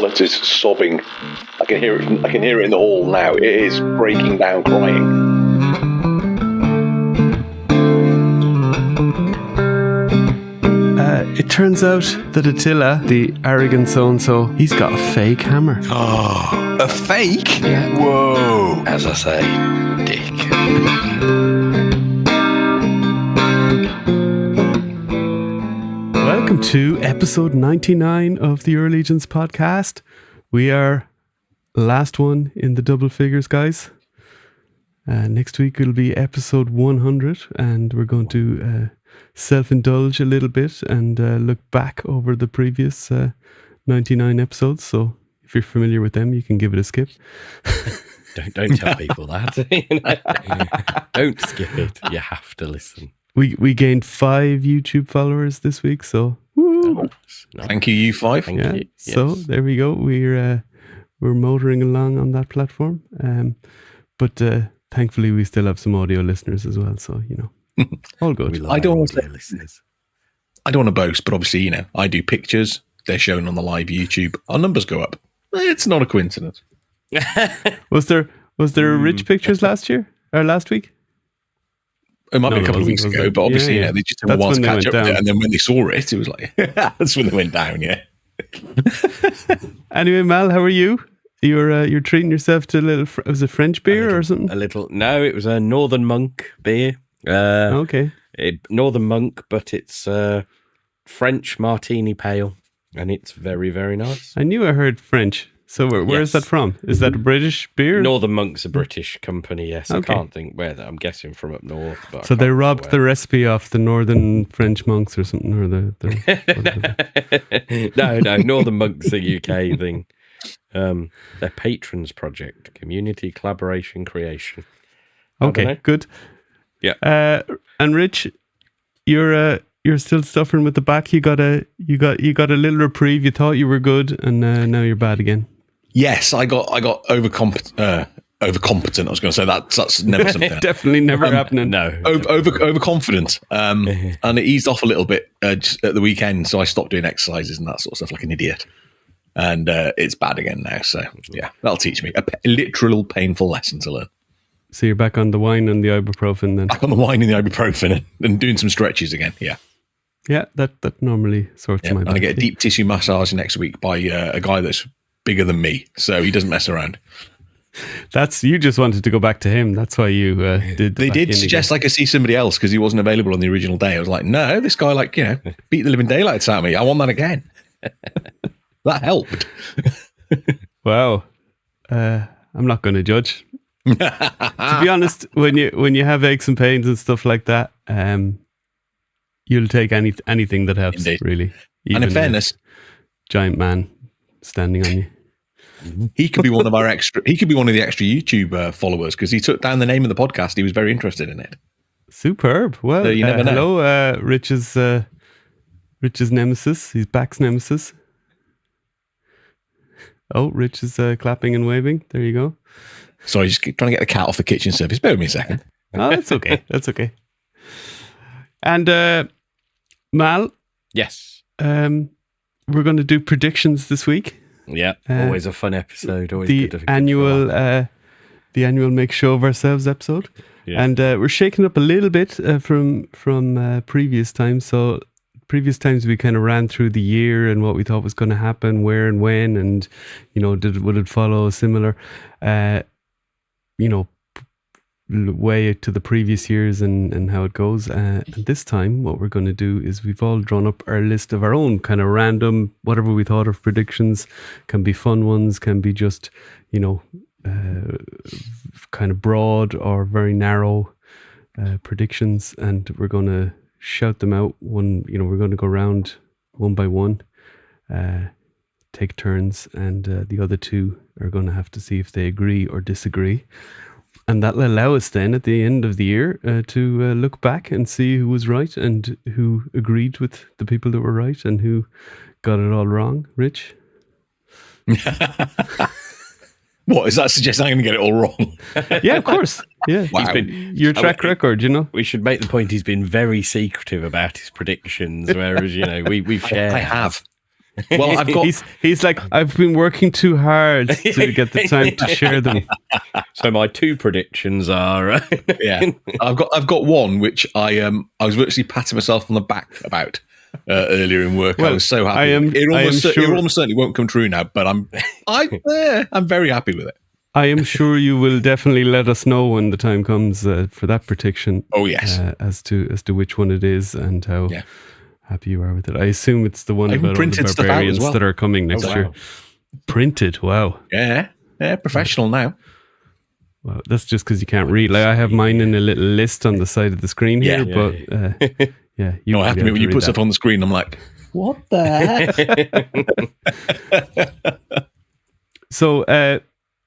wallet is sobbing. I can hear it. I can hear it in the hall now. It is breaking down, crying. It turns out that Attila, the arrogant so-and-so, he's got a fake hammer. Oh, a fake? Yeah. Whoa. As I say, dick. Welcome to episode 99 of the Your Allegiance podcast. We are last one in the double figures, guys. Next week it'll be episode 100, and we're going to self-indulge a little bit and look back over the previous 99 episodes. So if you're familiar with them, you can give it a skip. Don't tell people that. Don't skip it. You have to listen. We gained 5 YouTube followers this week, so woo. Nice. Thank you, you 5. Thank Yeah. you. Yes. So there we go. We're motoring along on that platform, but thankfully we still have some audio listeners as well. So all good. We love I don't our want audio to- listeners. I don't want to boast, but obviously, I do pictures. They're shown on the live YouTube. Our numbers go up. It's not a coincidence. Was there rich pictures last week? It might be No, a couple of weeks was ago, there? but obviously, Yeah. they just took a That's while to when they catch went up with down. it. And then when they saw it, it was like, that's when they went down, yeah. Anyway, Mal, how are you? You're treating yourself to a little. Was it French beer or something? A little. No, it was a Northern Monk beer. Okay. Northern Monk, but it's French martini pale, and it's very, very nice. I knew I heard French. So where is Yes. that from? Is that a British beer? Northern Monk's a British company, yes. Okay. I can't think where that. I'm guessing from up north. But I So they can't robbed the remember recipe off the Northern French monks or something, or the where. No, Northern Monk's a UK thing. Their patrons project, community collaboration creation. I don't Okay, know. good. Yeah. And Rich, you're still suffering with the back. You got a little reprieve. You thought you were good, and now you're bad again. Yes, I got overcompetent. I was going to say that's never something. Definitely never happening. No. Overconfident. And it eased off a little bit just at the weekend, so I stopped doing exercises and that sort of stuff like an idiot. And it's bad again now. So yeah, that'll teach me a literal painful lesson to learn. So you're back on the wine and the ibuprofen then. Back on the wine and the ibuprofen and doing some stretches again. Yeah. Yeah, that normally sorts Yeah, my and back. I get a deep tissue massage next week by a guy that's bigger than me, so he doesn't mess around. You just wanted to go back to him. That's why you did. They did suggest I could see somebody else because he wasn't available on the original day. I was like, no, this guy beat the living daylights out of me. I want that again. That helped. Wow. I'm not going to judge. To be honest, when you have aches and pains and stuff like that, you'll take anything that helps. Indeed. Really. And Even in a fairness, giant man standing on you. he could be one of our extra. He could be one of the extra YouTube followers because he took down the name of the podcast. He was very interested in it. Superb. Well, So you never know. hello, Rich's nemesis. He's back's nemesis. Oh, Rich is clapping and waving. There you go. Sorry, just trying to get the cat off the kitchen surface. Bear with me a second. Oh, that's okay. That's okay. And Mal, Yes. we're going to do predictions this week. Yeah. Always a fun episode. Always The good annual make show of ourselves episode. Yeah. And we're shaking up a little bit from previous times. So previous times we kind of ran through the year and what we thought was going to happen, where and when, and would it follow a similar way to the previous years and how it goes. And this time what we're going to do is we've all drawn up our list of our own kind of random, whatever we thought of predictions. Can be fun ones, can be just kind of broad or very narrow predictions, and we're going to shout them out we're going to go around one by one, take turns, and the other two are going to have to see if they agree or disagree. And that'll allow us then at the end of the year to look back and see who was right and who agreed with the people that were right and who got it all wrong. Rich? What, is that suggesting I'm going to get it all wrong? Yeah, of course. Yeah. Wow. Your track record, We should make the point he's been very secretive about his predictions, whereas, we've shared. I have. Well, I've got. He's like, I've been working too hard to get the time to share them. So my 2 predictions are Yeah, I've got one which I was virtually patting myself on the back about earlier in work. I was so happy. It almost certainly won't come true now, but I'm very happy with it. I am sure you will definitely let us know when the time comes for that prediction. Oh yes, as to which one it is and how happy you are with it. I assume it's the one about all the barbarians that are coming next year. Printed, wow. Yeah, professional now. Well, that's just because you can't read. Like I have mine in a little list on the side of the screen here, but you I have to admit, when you put stuff on the screen, I'm like, what the heck? So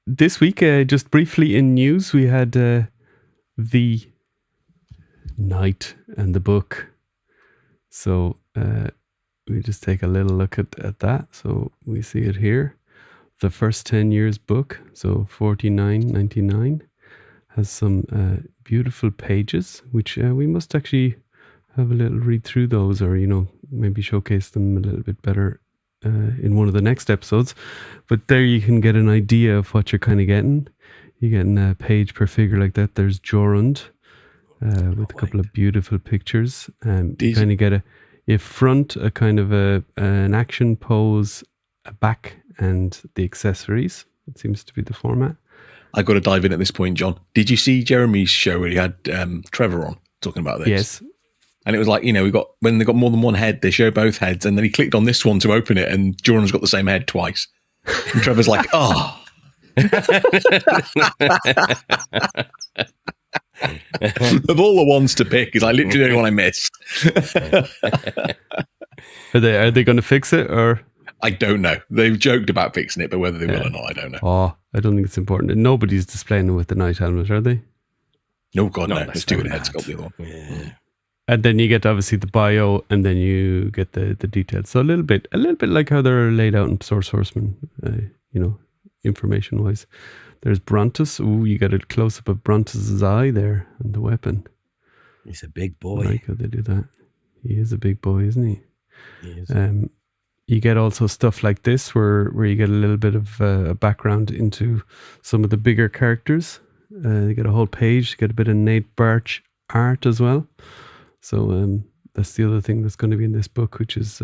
this week, just briefly in news, we had the Knight and the book. So we just take a little look at that. So we see it here. The first 10 years book, so $49.99, has some beautiful pages, which we must actually have a little read through those, or maybe showcase them a little bit better in one of the next episodes. But there you can get an idea of what you're kind of getting. You're getting a page per figure like that. There's Jorund with a couple of beautiful pictures. You kind of get a front, a kind of an action pose, a back, and the accessories. It seems to be the format. I've got to dive in at this point, John. Did you see Jeremy's show where he had Trevor on talking about this? Yes. And it was like, when they got more than one head, they show both heads. And then he clicked on this one to open it, and Jordan's got the same head twice. And Trevor's like, oh. Of all the ones to pick, he's like, literally the only one I missed. Are they going to fix it, or? I don't know. They've joked about fixing it, but whether they will or not, I don't know. Oh, I don't think it's important. And nobody's displaying it with the Knight helmet, are they? No, God, no. It's too good head sculpt, the other one. Yeah. And then you get obviously the bio, and then you get the details. So a little bit like how they're laid out in Source Horseman, information wise. There's Brontus. Ooh, you got a close up of Brontus's eye there and the weapon. He's a big boy. I like how they do that. He is a big boy, isn't he? He is. You get also stuff like this where you get a little bit of a background into some of the bigger characters. You get a whole page. You get a bit of Nate Barch art as well. So that's the other thing that's going to be in this book, which is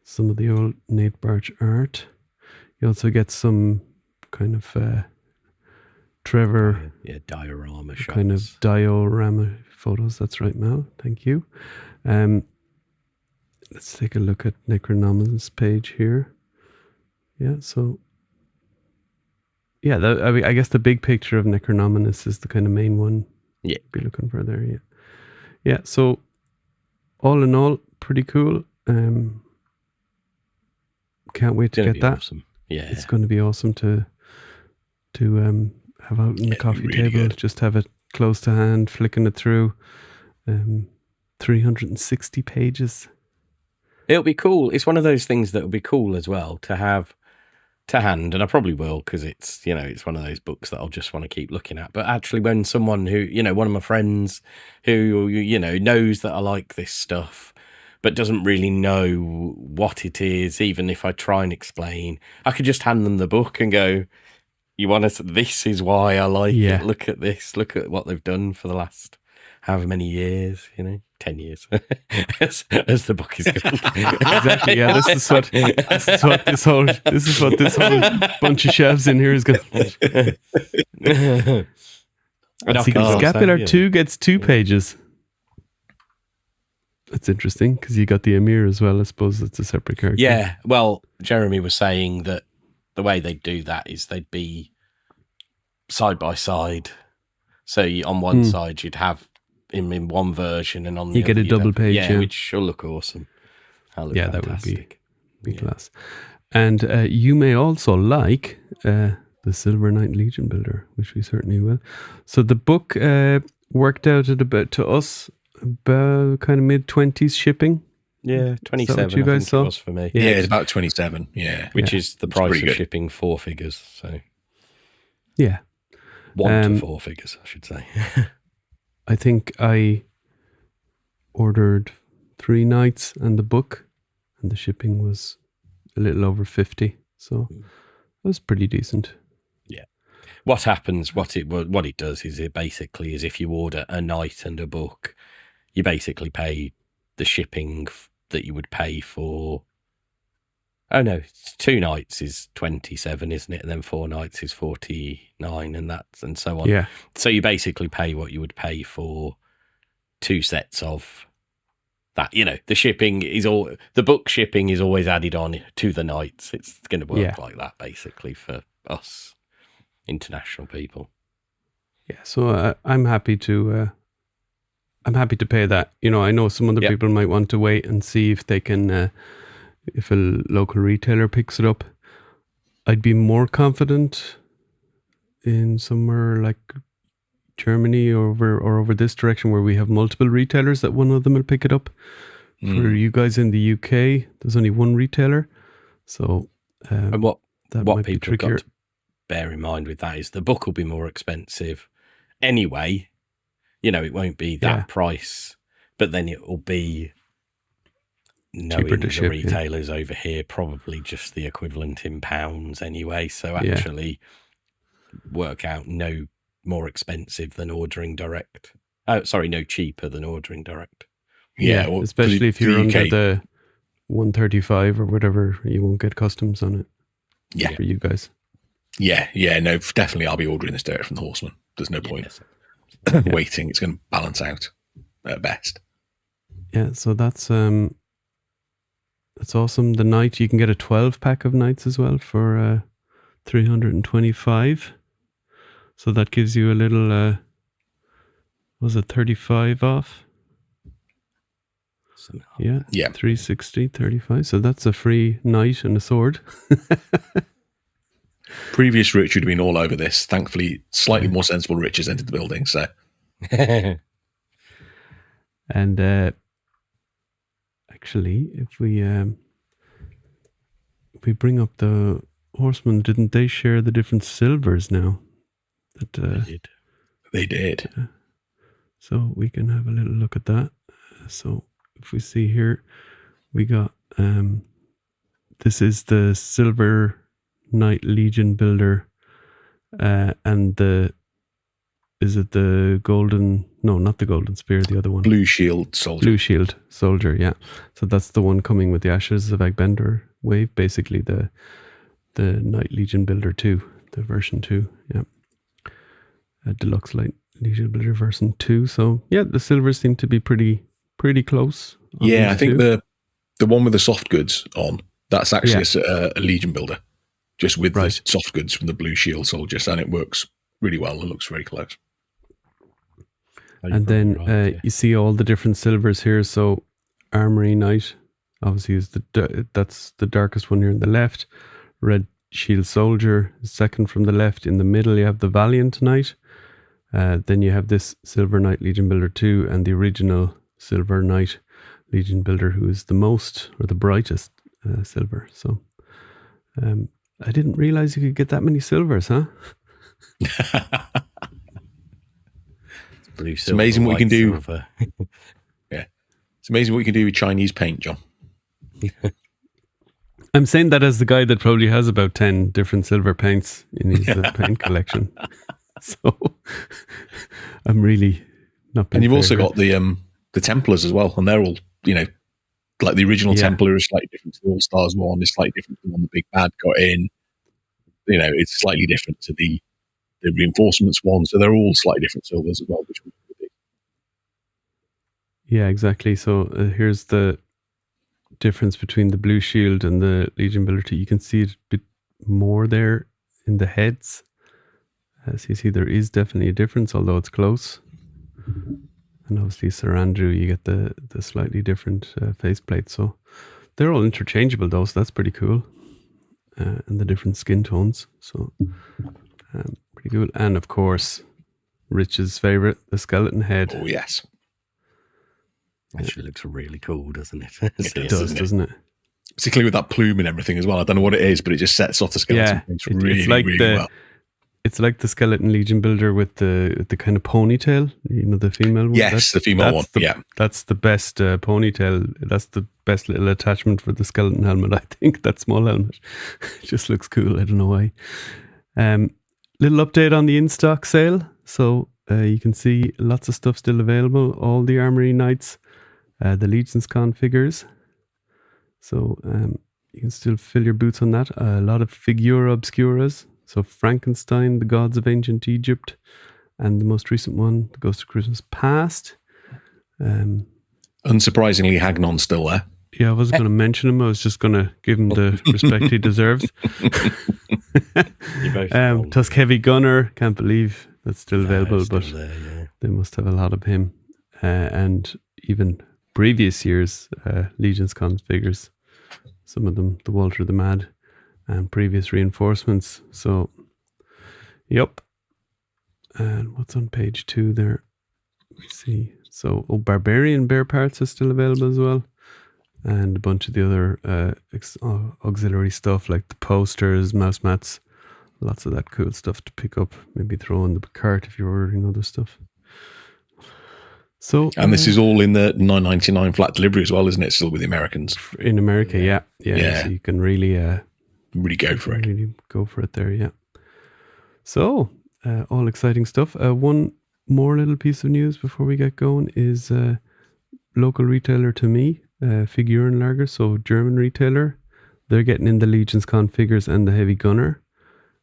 some of the old Nate Barch art. You also get some kind of Trevor diorama shots. Kind of diorama photos. That's right, Mel. Thank you. Let's take a look at Necronominus page here. Yeah, so I guess the big picture of Necronominus is the kind of main one. Yeah, be looking for there. Yeah. So all in all, pretty cool. Can't wait to get that. Awesome. Yeah, it's going to be awesome to have out on the coffee table. Good. Just have it close to hand, flicking it through. 360 pages. It'll be cool. It's one of those things that will be cool as well to have to hand, and I probably will, because it's it's one of those books that I'll just want to keep looking at. But actually, when someone who one of my friends who knows that I like this stuff, but doesn't really know what it is, even if I try and explain, I could just hand them the book and go, "You want to? This is why I like it. Look at this. Look at what they've done for the last however many years. 10 years, as the book is called." Exactly. Yeah, this is what this whole bunch of shelves in here is going. Scapular 2 gets 2 pages. That's interesting, because you got the Emir as well. I suppose it's a separate character. Yeah. Well, Jeremy was saying that the way they'd do that is they'd be side by side. So on one side you'd have him in one version, and on the you other get a double page, which will look awesome. That would be class. And you may also like the Silver Knight Legion Builder, which we certainly will. So the book worked out at about to us about kind of mid-20s shipping. Yeah, 27. What you guys saw? It was for me. Yeah, it's about 27. Yeah, which is the price of shipping 4 figures. So 1 to 4 figures, I should say. I think I ordered 3 nights and the book, and the shipping was a little over 50. So that was pretty decent. What happens? What it does is it basically is if you order a night and a book, you basically pay the shipping that you would pay for. Oh no, 2 nights is 27, isn't it? And then 4 nights is 49, and so on. Yeah. So you basically pay what you would pay for 2 sets of that. The shipping is the book shipping is always added on to the nights. It's going to work like that basically for us international people. Yeah, so I'm happy to pay that. I know some other people might want to wait and see if they can, if a local retailer picks it up. I'd be more confident in somewhere like Germany or over this direction where we have multiple retailers that one of them will pick it up. For you guys in the UK, there's only one retailer, so and what might be people trickier. got to bear in mind with that is the book will be more expensive anyway. It won't be that price, but then it will be, knowing the ship, retailers over here, probably just the equivalent in pounds anyway. So actually work out no more expensive than ordering direct. Oh, sorry, no cheaper than ordering direct. Yeah, especially if you're under the 135 or whatever, you won't get customs on it. Yeah. For you guys. Yeah, no, definitely I'll be ordering this direct from the Horseman. There's no point waiting. It's going to balance out at best. Yeah, so that's awesome. The Knight, you can get a 12 pack of Knights as well for 325. So that gives you a little, was it 35 off? Yeah, 360, 35. So that's a free Knight and a sword. Previous Rich would have been all over this. Thankfully, slightly more sensible Rich has entered the building. So, and actually, if we bring up the Horsemen, didn't they share the different silvers now? They did. So we can have a little look at that. So if we see here, we got this is the Silver Knight Legion Builder, and is it the golden? No, not the golden spear. The other one, Blue Shield Soldier. Blue Shield Soldier. Yeah. So that's the one coming with the Ashes of Agbender wave. Basically, the Knight Legion Builder 2, the version 2. Yeah. Deluxe Light Legion Builder version 2. So yeah, the silvers seem to be pretty close. Yeah, I think the one with the soft goods on, that's actually a Legion Builder. Just with the soft goods from the Blue Shield Soldiers, and it works really well. It looks very close. And then you see all the different silvers here. So Armory Knight, obviously, is that's the darkest one here on the left. Red Shield Soldier, second from the left. In the middle, you have the Valiant Knight. Then you have this Silver Knight Legion Builder 2 and the original Silver Knight Legion Builder, who is the most or the brightest silver. So I didn't realize you could get that many silvers, huh? It's amazing what you can do. Yeah, it's amazing what you can do with Chinese paint, John. I'm saying that as the guy that probably has about 10 different silver paints in his paint collection. So I'm really not. And you've also got the Templars as well, and they're all, like the original Templar is slightly different to the All Stars one. It's slightly different to the one the Big Bad got in. It's slightly different to the Reinforcements one. So they're all slightly different silvers as well, which we do. Yeah, exactly. So here's the difference between the Blue Shield and the Legion Builder 2. You can see it a bit more there in the heads. As you see, there is definitely a difference, although it's close. And obviously, Sir Andrew, you get the slightly different faceplate. So they're all interchangeable, though, so that's pretty cool. And the different skin tones. So pretty cool. And of course, Rich's favorite, the skeleton head. Oh, yes. Actually looks really cool, doesn't it? It does, doesn't it? Particularly with that plume and everything as well. I don't know what it is, but it just sets off the skeleton. Yeah, it's really, like really well. it's like the Skeleton Legion builder with the kind of ponytail, the female one. Yes, the female one. That's the best ponytail. That's the best little attachment for the skeleton helmet, I think. That small helmet. It just looks cool. I don't know why. Little update on the in-stock sale. So you can see lots of stuff still available. All the Armory Knights, the Legions Con figures. So you can still fill your boots on that. A lot of Figura Obscuras. So Frankenstein, the Gods of Ancient Egypt, and the most recent one, the Ghost of Christmas Past. Unsurprisingly, Hagnon's still there. Yeah, I wasn't going to mention him. I was just going to give him the respect he deserves. Tusk Heavy Gunner, can't believe that's still available, but they must have a lot of him. And even previous years, Legion's Con figures, some of them, the Walter the Mad, and previous reinforcements. So, yep. And what's on page 2 there? Let's see. So, Barbarian Bear Parts are still available as well. And a bunch of the other auxiliary stuff like the posters, mouse mats. Lots of that cool stuff to pick up. Maybe throw in the cart if you're ordering other stuff. So, and this is all in the $9.99 flat delivery as well, isn't it? Still with the Americans. In America, yeah. So you can really go for it. Really go for it there, yeah. So, all exciting stuff. One more little piece of news before we get going is local retailer to me, Figura Lager, so German retailer. They're getting in the Legion's Con figures and the Heavy Gunner.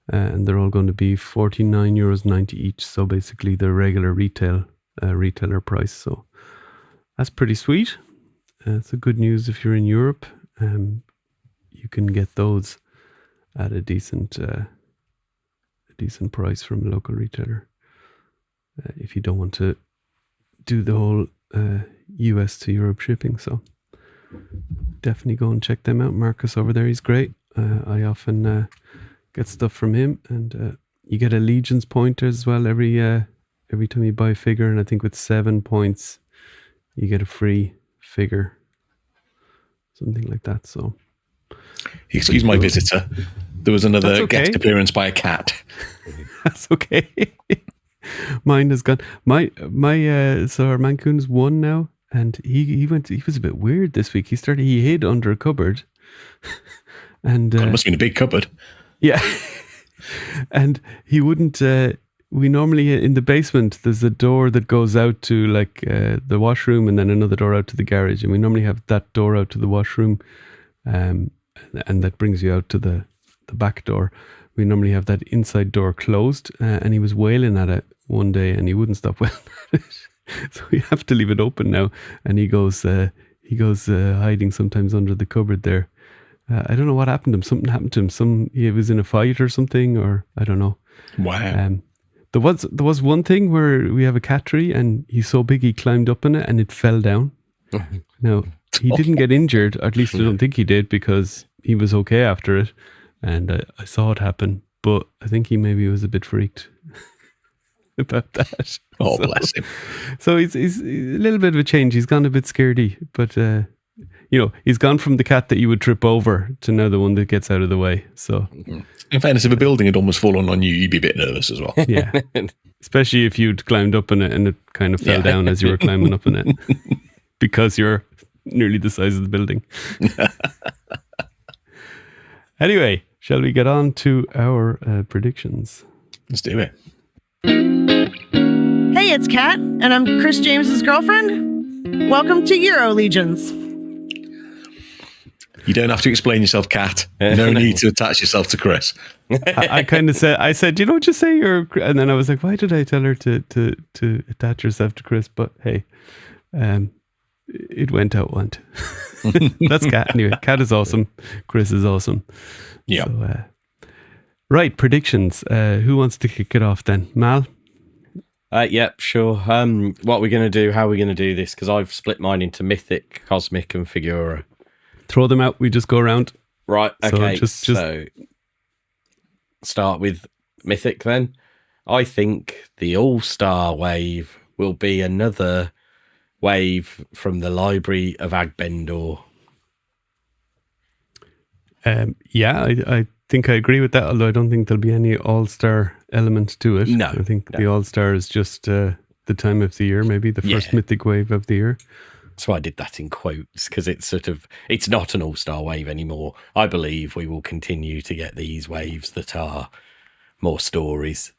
And they're all going to be €49.90 each. So basically the regular retailer price. So that's pretty sweet. It's a good news if you're in Europe. You can get those at a decent price from a local retailer. If you don't want to do the whole US to Europe shipping. So definitely go and check them out. Marcus over there, he's great. I often get stuff from him, and you get a Legion's pointer as well every time you buy a figure, and I think with 7 points you get a free figure, something like that. So excuse my visitor, there was another guest appearance by a cat. That's okay. Mine has gone. My so our Mancoon's won now, and he was a bit weird this week. He hid under a cupboard, and it must have been a big cupboard. Yeah. And he wouldn't, we normally, in the basement, there's a door that goes out to like the washroom and then another door out to the garage. And we normally have that door out to the washroom and that brings you out to the back door. We normally have that inside door closed and he was wailing at it one day and he wouldn't stop wailing at it. So we have to leave it open now. And he goes hiding sometimes under the cupboard there. I don't know what happened to him. Something happened to him. He was in a fight or something, or I don't know. Wow. There was one thing where we have a cat tree, and he's so big he climbed up on it, and it fell down. Now he didn't get injured. At least I don't think he did, because he was okay after it, and I saw it happen. But I think he maybe was a bit freaked about that. Oh, bless him. So he's a little bit of a change. He's gone a bit scaredy, but. He's gone from the cat that you would trip over to now the one that gets out of the way. So, in fairness, if a building had almost fallen on you, you'd be a bit nervous as well. Yeah, especially if you'd climbed up on it and it kind of fell down as you were climbing up on it, because you're nearly the size of the building. Anyway, shall we get on to our predictions? Let's do it. Hey, it's Kat, and I'm Chris James's girlfriend. Welcome to Euro Legions. You don't have to explain yourself, Kat. No need to attach yourself to Chris. I kind of said, just say your, and then I was like, why did I tell her to attach herself to Chris? But hey, it went out once. That's Kat anyway. Kat is awesome. Chris is awesome. Yeah. So, right, predictions. Who wants to kick it off then? Mal? Yep, sure. What we're going to do, how we're going to do this, because I've split mine into Mythic, Cosmic and Figura. Throw them out. We just go around. Right. Okay. So start with Mythic then. I think the All-Star wave will be another wave from the Library of Agbendor. Yeah, I think I agree with that, although I don't think there'll be any All-Star element to it. No, I think no. the All-Star is just the time of the year, maybe the first mythic wave of the year. So I did that in quotes because it's it's not an all-star wave anymore. I believe we will continue to get these waves that are more stories,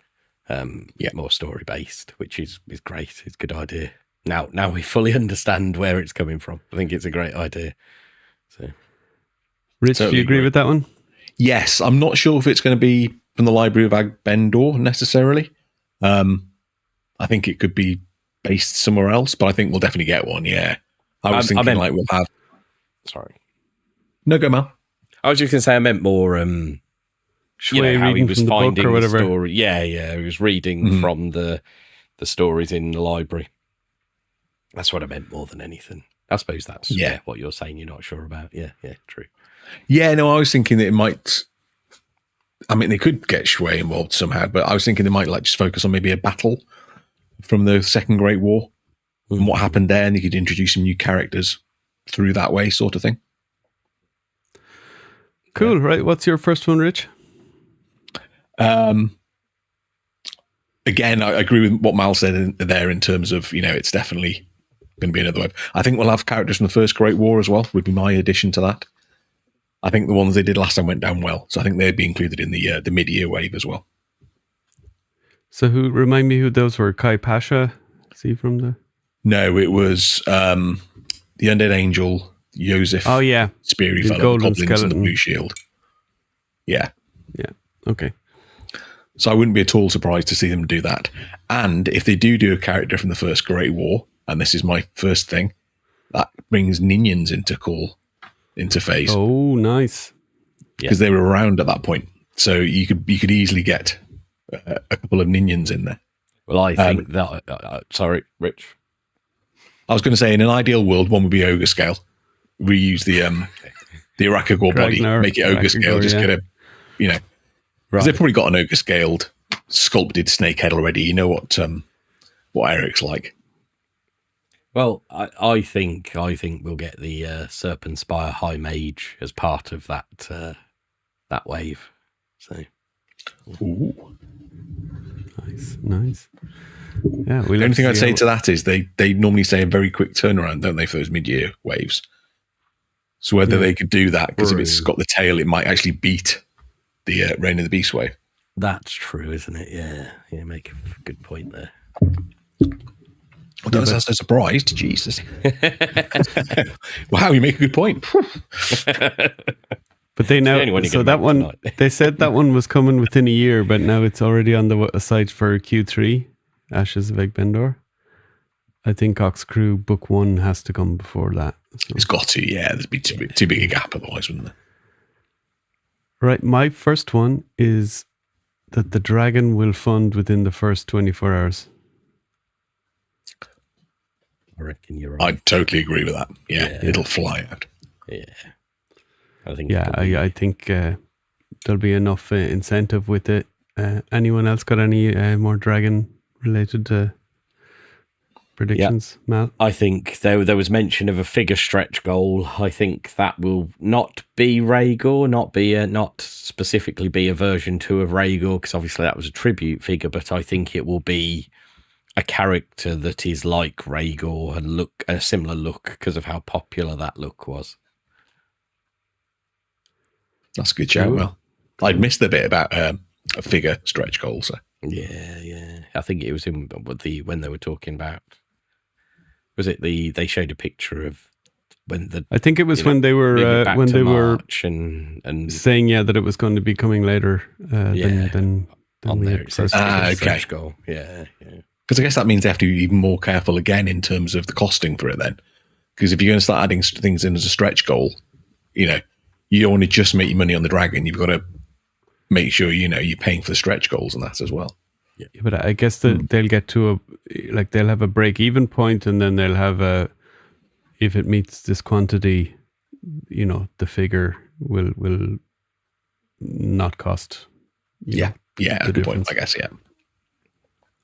more story-based, which is great. It's a good idea. Now we fully understand where it's coming from. I think it's a great idea. So, Rich, do you agree with that one? Yes, I'm not sure if it's going to be from the Library of Agbendor necessarily. I think it could be based somewhere else, but I think we'll definitely get one. Yeah, I was thinking we'll have. Sorry, no, go, Mal. I was just going to say I meant more. How he was finding the story. Yeah, he was reading from the stories in the library. That's what I meant more than anything. I suppose that's what you're saying. You're not sure about. Yeah, true. Yeah, no, I was thinking that it might. I mean, they could get Shui involved somehow, but I was thinking they might just focus on maybe a battle from the Second Great War and what happened there, and you could introduce some new characters through that way, sort of thing. Cool, right? What's your first one, Rich? Again, I agree with what Mal said there in terms of, it's definitely going to be another wave. I think we'll have characters from the First Great War as well, would be my addition to that. I think the ones they did last time went down well, so I think they'd be included in the mid-year wave as well. So remind me who those were? Kai Pasha? Is he from the... No, it was the Undead Angel, Joseph. Oh, yeah. Speary the fellow, golden the goblins skeleton. and the blue shield. Yeah. Yeah, okay. So I wouldn't be at all surprised to see them do that. And if they do a character from the First Great War, and this is my first thing, that brings Ninians into phase. Oh, nice. Because they were around at that point. So you could easily get a couple of Ninians in there. Well, I think that... sorry, Rich. I was going to say, in an ideal world, one would be ogre scale. Reuse the Irakagor body, make it ogre scale, just get a, because they've probably got an ogre scaled sculpted snake head already. You know what Eric's like. Well, I think we'll get the Serpent Spire High Mage as part of that wave. So, ooh, nice. Yeah, the only thing I'd say to that is they normally say a very quick turnaround, don't they, for those mid-year waves? So whether they could do that, because if it's got the tail, it might actually beat the Reign of the Beast wave. That's true, isn't it? Yeah, make a good point there. Well, don't sound so surprised. Jesus. Wow, you make a good point. But they now, so that one, they said that one was coming within a year, but now it's already on the site for Q3, Ashes of Egbendor. I think Ox Crew Book 1 has to come before that. So. It's got to, yeah. There'd be too big a gap otherwise, wouldn't there? Right, my first one is that the dragon will fund within the first 24 hours. I reckon you're right. I totally agree with that. Yeah, it'll fly out. Yeah. I think I think there'll be enough incentive with it. Anyone else got any more dragon related predictions, Mal? I think there was mention of a figure stretch goal. I think that will not be Rhaegor, not specifically be a version 2 of Rhaegor, because obviously that was a tribute figure, but I think it will be a character that is like Rhaegor and a similar look because of how popular that look was. That's a good shout. Well, I'd missed the bit about a figure stretch goal. So yeah. I think it was in when they were talking about. Was it they showed a picture of when the? I think it was when they were and saying that it was going to be coming later than on we there. had first. Okay. Stretch goal. Yeah. Because I guess that means they have to be even more careful again in terms of the costing for it then. Because if you're going to start adding things in as a stretch goal, you don't want to just make your money on the dragon. You've got to make sure, you're paying for the stretch goals and that as well. Yeah, but I guess that they'll get to they'll have a break-even point, and then they'll have if it meets this quantity, the figure will not cost. Yeah, a good point, I guess, yeah.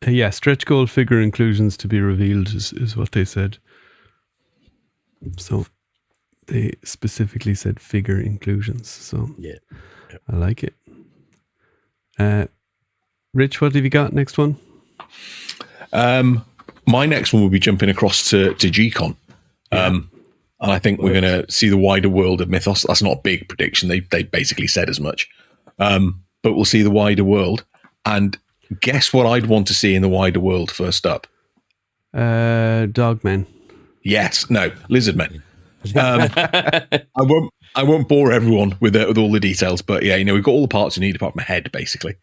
Yeah, stretch goal figure inclusions to be revealed is what they said. So they specifically said figure inclusions. So yeah. I like it. Rich, what have you got? Next one? My next one will be jumping across to G-Con. And I think we're going to see the wider world of Mythos. That's not a big prediction. They basically said as much. But we'll see the wider world. And guess what I'd want to see in the wider world first up? Dogmen. Yes. No. Lizardmen. I won't bore everyone with all the details, but yeah, we've got all the parts you need apart from a head, basically.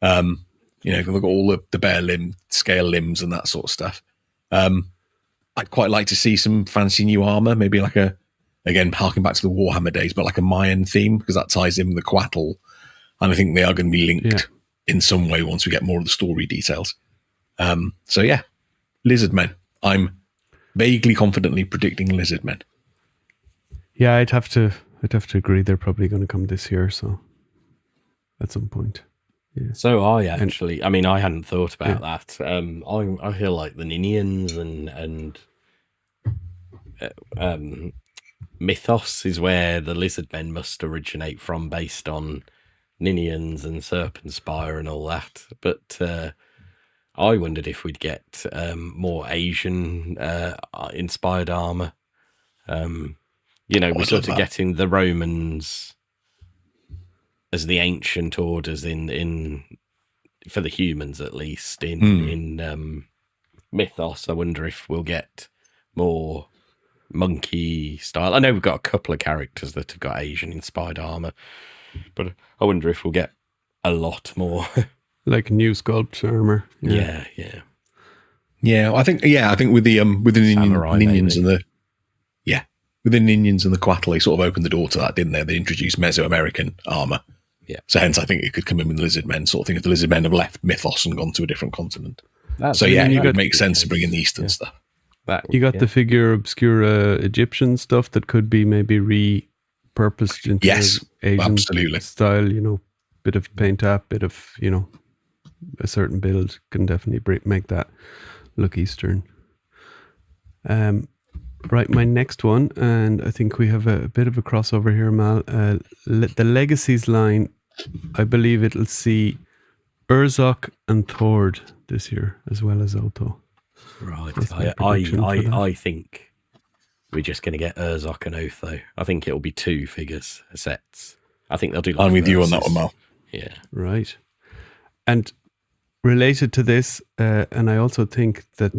We've got all the bare limb, scale limbs and that sort of stuff. I'd quite like to see some fancy new armor, maybe like again, harking back to the Warhammer days, but like a Mayan theme, because that ties in with the Quattle. And I think they are going to be linked in some way once we get more of the story details. So yeah, Lizardmen. I'm vaguely confidently predicting Lizardmen. Yeah, I'd have to agree. They're probably going to come this year, so at some point. Yeah. So I actually, I hadn't thought about that. I feel like the Ninians and Mythos is where the Lizardmen must originate from, based on Ninians and Serpentspire and all that. But I wondered if we'd get more Asian inspired armor. We're sort of getting the Romans as the ancient orders in for the humans, at least in Mythos. I wonder if we'll get more monkey style. I know we've got a couple of characters that have got Asian inspired armor, but I wonder if we'll get a lot more. Like new sculpt armor. Yeah. I think with the Ninians and with the Ninians and the Quattle, they sort of opened the door to that, didn't they? They introduced Mesoamerican armor. Yeah. So hence I think it could come in with the Lizardmen sort of thing, if the Lizardmen have left Mythos and gone to a different continent. It makes sense to bring in the Eastern stuff. You got the figure Obscura Egyptian stuff that could be maybe repurposed into Asian style, bit of paint up, bit of, a certain build can definitely make that look Eastern. Right, my next one, and I think we have a bit of a crossover here, Mal. The Legacies line, I believe it'll see Urzok and Thord this year, as well as Otho. Right, I think we're just going to get Urzok and Otho. I think it'll be 2 figures, sets. I think they'll do. I'm with you on that one, Mal. Yeah. Right. And related to this, and I also think that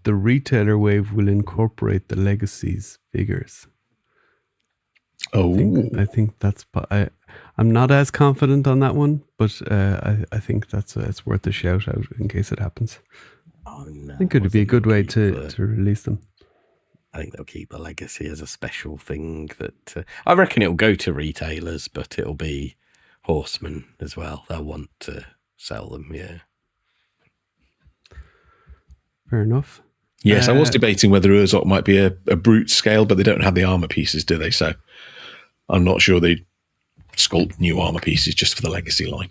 the retailer wave will incorporate the Legacies figures. I think that's. I'm not as confident on that one, but I think it's worth a shout out in case it happens. Oh, no, I think it would be a good way to release them. I think they'll keep the Legacy as a special thing that I reckon it'll go to retailers, but it'll be Horsemen as well. They'll want to sell them. Yeah. Fair enough. Yes, I was debating whether Urzok might be a brute scale, but they don't have the armor pieces, do they? So I'm not sure they sculpt new armor pieces just for the Legacy line.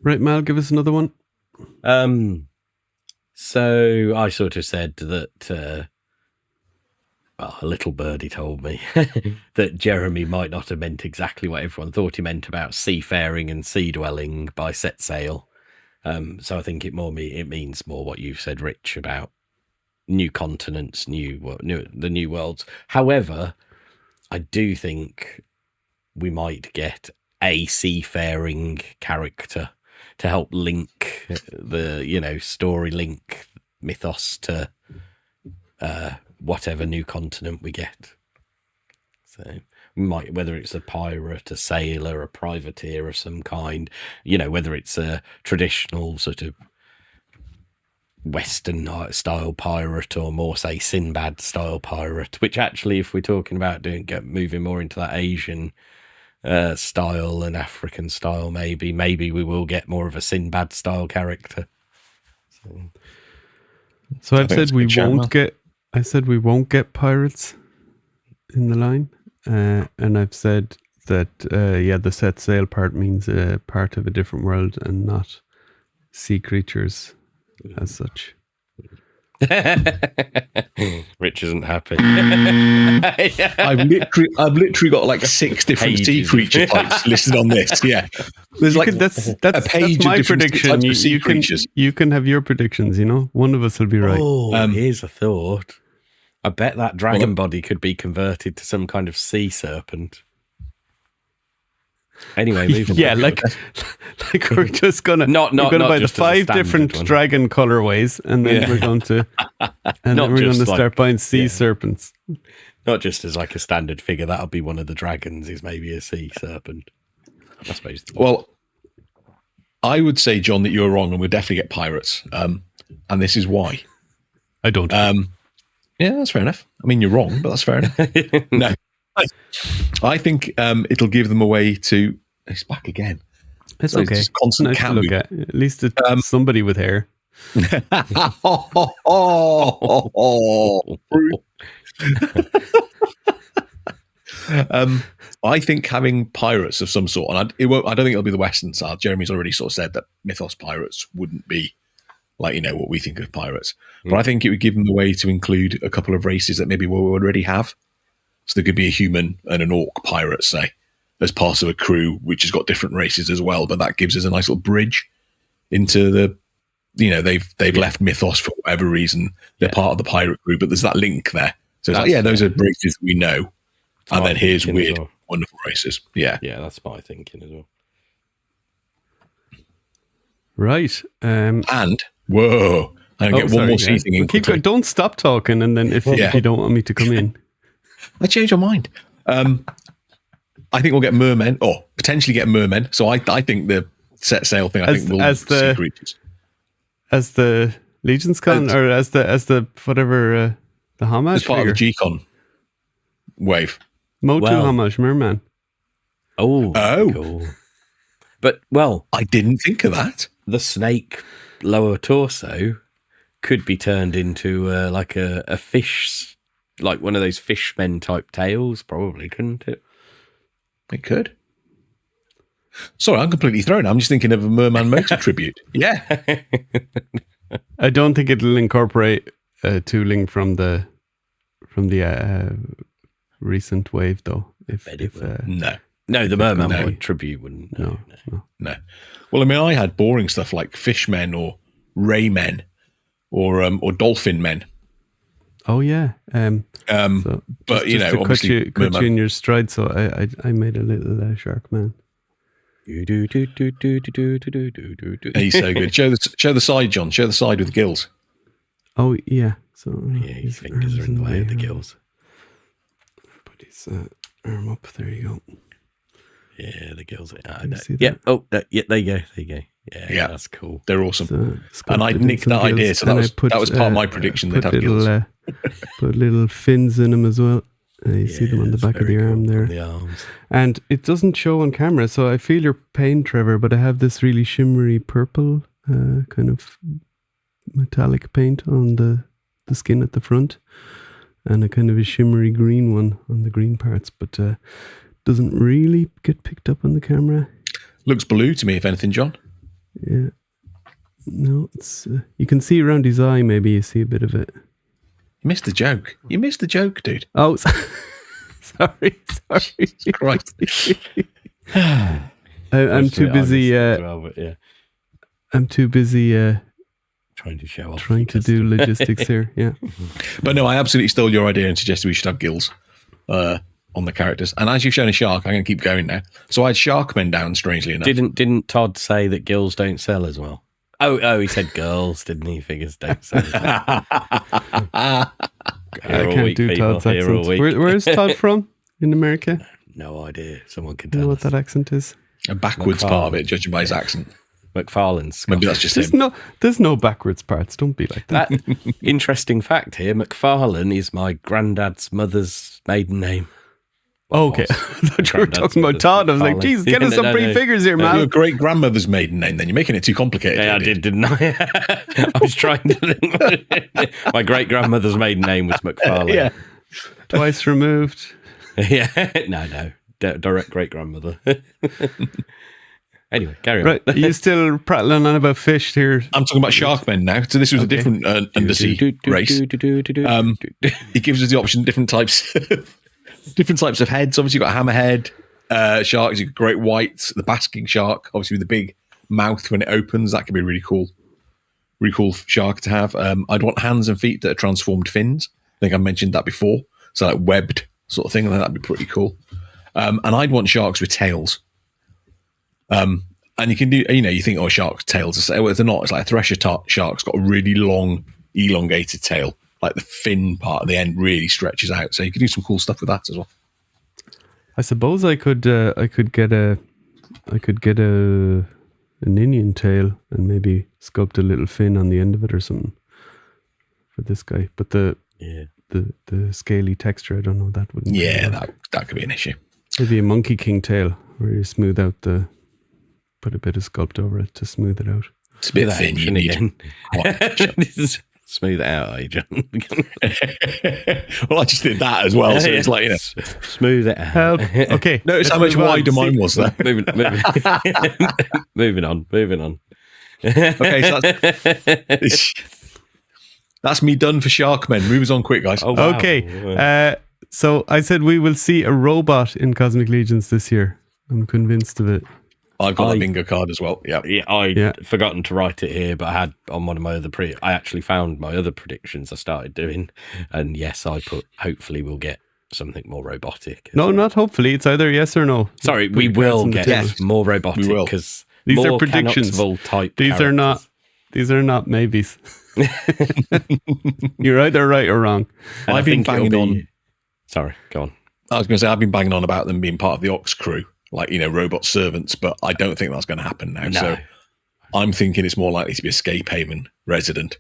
Right, Mal, give us another one. So I sort of said that, a little birdie told me that Jeremy might not have meant exactly what everyone thought he meant about seafaring and sea dwelling by set sail. So I think it means more what you've said, Rich, about new continents, the new worlds. However, I do think we might get a seafaring character to help link the, story link Mythos to whatever new continent we get. So we might, whether it's a pirate, a sailor, a privateer of some kind, whether it's a traditional sort of Western style pirate or more, say, Sinbad style pirate, which actually, if we're talking about moving more into that Asian style and African style, maybe we will get more of a Sinbad style character. So I've said we won't get. I said we won't get pirates in the line, and I've said that the set sail part means part of a different world and not sea creatures as such. Rich isn't happy. I've literally got like 6 different sea Pages. creature types listed on this. Yeah, there's like that's a page my of different prediction. types of sea creatures. You can have your predictions. You know, one of us will be right. Oh, here's a thought. I bet that dragon body could be converted to some kind of sea serpent. Anyway, move on. Yeah, like we're just gonna Not we're gonna buy the just as a 5 standard different one. dragon colorways, and then we're going to Not we're going just to like- start buying sea serpents. Not just as like a standard figure. That'll be one of the dragons. Is maybe a sea serpent. I suppose. Well, I would say, John, that you're wrong, and we'll definitely get pirates. And this is why. I don't. Yeah, that's fair enough. I mean, you're wrong, but that's fair enough. No, I think it'll give them a way to. It's back again. It's So okay. just constant Nice to cat look movement. at. At least it's somebody with hair. I think having pirates of some sort, and I don't think it'll be the Western side. Jeremy's already sort of said that Mythos pirates wouldn't be like, what we think of pirates. But I think it would give them the way to include a couple of races that maybe we already have. So there could be a human and an orc pirate, say, as part of a crew, which has got different races as well. But that gives us a nice little bridge into the, they've left Mythos for whatever reason. They're part of the pirate crew, but there's that link there. So it's like, those are races that we know. And then here's weird, wonderful races. Yeah. Yeah, that's my thinking as well. Right. And whoa, I'm gonna get one more sea thing in. Keep going. Don't stop talking, and then if you don't want me to come in, I change my mind. I think we'll get mermen, or potentially get mermen. So I think the set sail thing. I think we'll sea creatures as the Legion's Con, or as the whatever the homage as part figure. of the G-Con wave. Motu homage merman. Oh, cool. But I didn't think of that. The snake lower torso could be turned into like a fish, like one of those fishmen type tails, probably, couldn't it? It could. Sorry, I'm completely thrown. I'm just thinking of a merman motor tribute. Yeah. I don't think it'll incorporate tooling from the recent wave, though. No, the merman tribute wouldn't. No. Well, I mean, I had boring stuff like fishmen or raymen or dolphin men. Oh yeah. But to obviously, cut you in your stride. So I made a little shark man. He's so good. Show the side, John. Show the side with the gills. Oh yeah. So His fingers are in the way of the gills. Put his arm up. There you go. Yeah, the gills. Yeah. Oh, there you go. Yeah, that's cool. They're awesome. So And I nicked that idea, so that was part of my prediction. They'd have gills. Put little fins in them as well. You see them on the back of the arm there. The arms. And it doesn't show on camera, so I feel your pain, Trevor, but I have this really shimmery purple kind of metallic paint on the skin at the front, and a kind of a shimmery green one on the green parts, but doesn't really get picked up on the camera. Looks blue to me, if anything, John. Yeah. No, it's you can see around his eye, maybe you see a bit of it. You missed the joke. You missed the joke, dude. Oh, sorry. Christ. I'm too busy. I'm too busy trying to show off. Trying to do logistics here. Yeah. But no, I absolutely stole your idea and suggested we should have gills on the characters. And as you've shown a shark, I'm going to keep going now. So I had sharkmen down, strangely enough. Didn't Todd say that gills don't sell as well? Oh, he said girls, didn't he? Figures don't sell as well. I can't do Todd's accent. Where's Todd from? In America? No idea. Someone can You tell know us. what that accent is? A backwards part of it, judging by his accent. McFarlane's. Maybe that's just him. There's no backwards parts. Don't be like that. Interesting fact here. McFarlane is my granddad's mother's maiden name. Oh, okay. I thought you were talking about Todd. I was like, geez, get us some free figures here, man. Your great grandmother's maiden name, then you're making it too complicated. Yeah, I did, didn't I? I was trying to think. My great grandmother's maiden name was McFarlane. Yeah. Twice removed. Yeah. No. Direct great grandmother. Anyway, carry on. Right, are you still prattling on about fish here? I'm talking about Sharkmen now. So this was a different undersea race. It gives us the option different types of heads. Obviously, you've got hammerhead sharks, you've got great whites, the basking shark, obviously with the big mouth when it opens. That could be really cool shark to have. I'd want hands and feet that are transformed fins. I think I mentioned that before. So like webbed sort of thing. I think that'd be pretty cool. And I'd want sharks with tails. And you can do, you think, oh, sharks' tails. Well, they're not. It's like a thresher shark's got a really long, elongated tail. Like the fin part of the end really stretches out. So you can do some cool stuff with that as well. I suppose I could get an Indian tail and maybe sculpt a little fin on the end of it or something for this guy. But the scaly texture, I don't know, that wouldn't. Yeah, that could be an issue. Maybe a Monkey King tail where you smooth out put a bit of sculpt over it to smooth it out. It's a bit thin. You need again. Smooth it out, are you, John? Well, I just did that as well. So it's like, smooth it out. Help. Okay. Notice how much wider mine was there. Moving on. Okay, so that's me done for Sharkmen. Move us on quick, guys. Oh, wow. Okay. So I said we will see a robot in Cosmic Legions this year. I'm convinced of it. I've got a bingo card as well. Yeah. I'd forgotten to write it here, but I had on one of my other I actually found my other predictions I started doing. And yes, I put, hopefully we'll get something more robotic. No, not hopefully. It's either yes or no. Sorry, we will get more robotic because these are predictions. Type these are not maybes. You're either right or wrong. I've been banging on. Sorry, go on. I was going to say, I've been banging on about them being part of the Ox crew, like, robot servants, but I don't think that's going to happen now. No. So I'm thinking it's more likely to be a Escape Haven resident.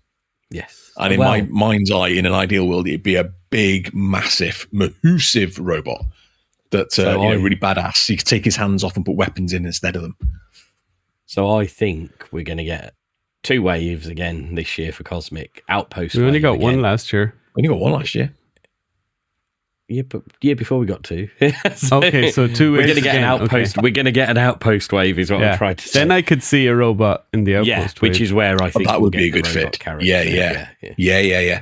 Yes. And in my mind's eye, in an ideal world, it'd be a big, massive, massive robot that, really badass. You could take his hands off and put weapons in instead of them. So I think we're going to get 2 waves again this year for Cosmic. Outpost. We only got one last year. We only got one last year. Yeah, but year before we got 2. Okay, so 2 waves. We're going to get an outpost. Okay. We're going to get an outpost wave, is what I'm trying to say. Then I could see a robot in the outpost wave. Which is where I think that would be a get good the robot fit. character. Yeah.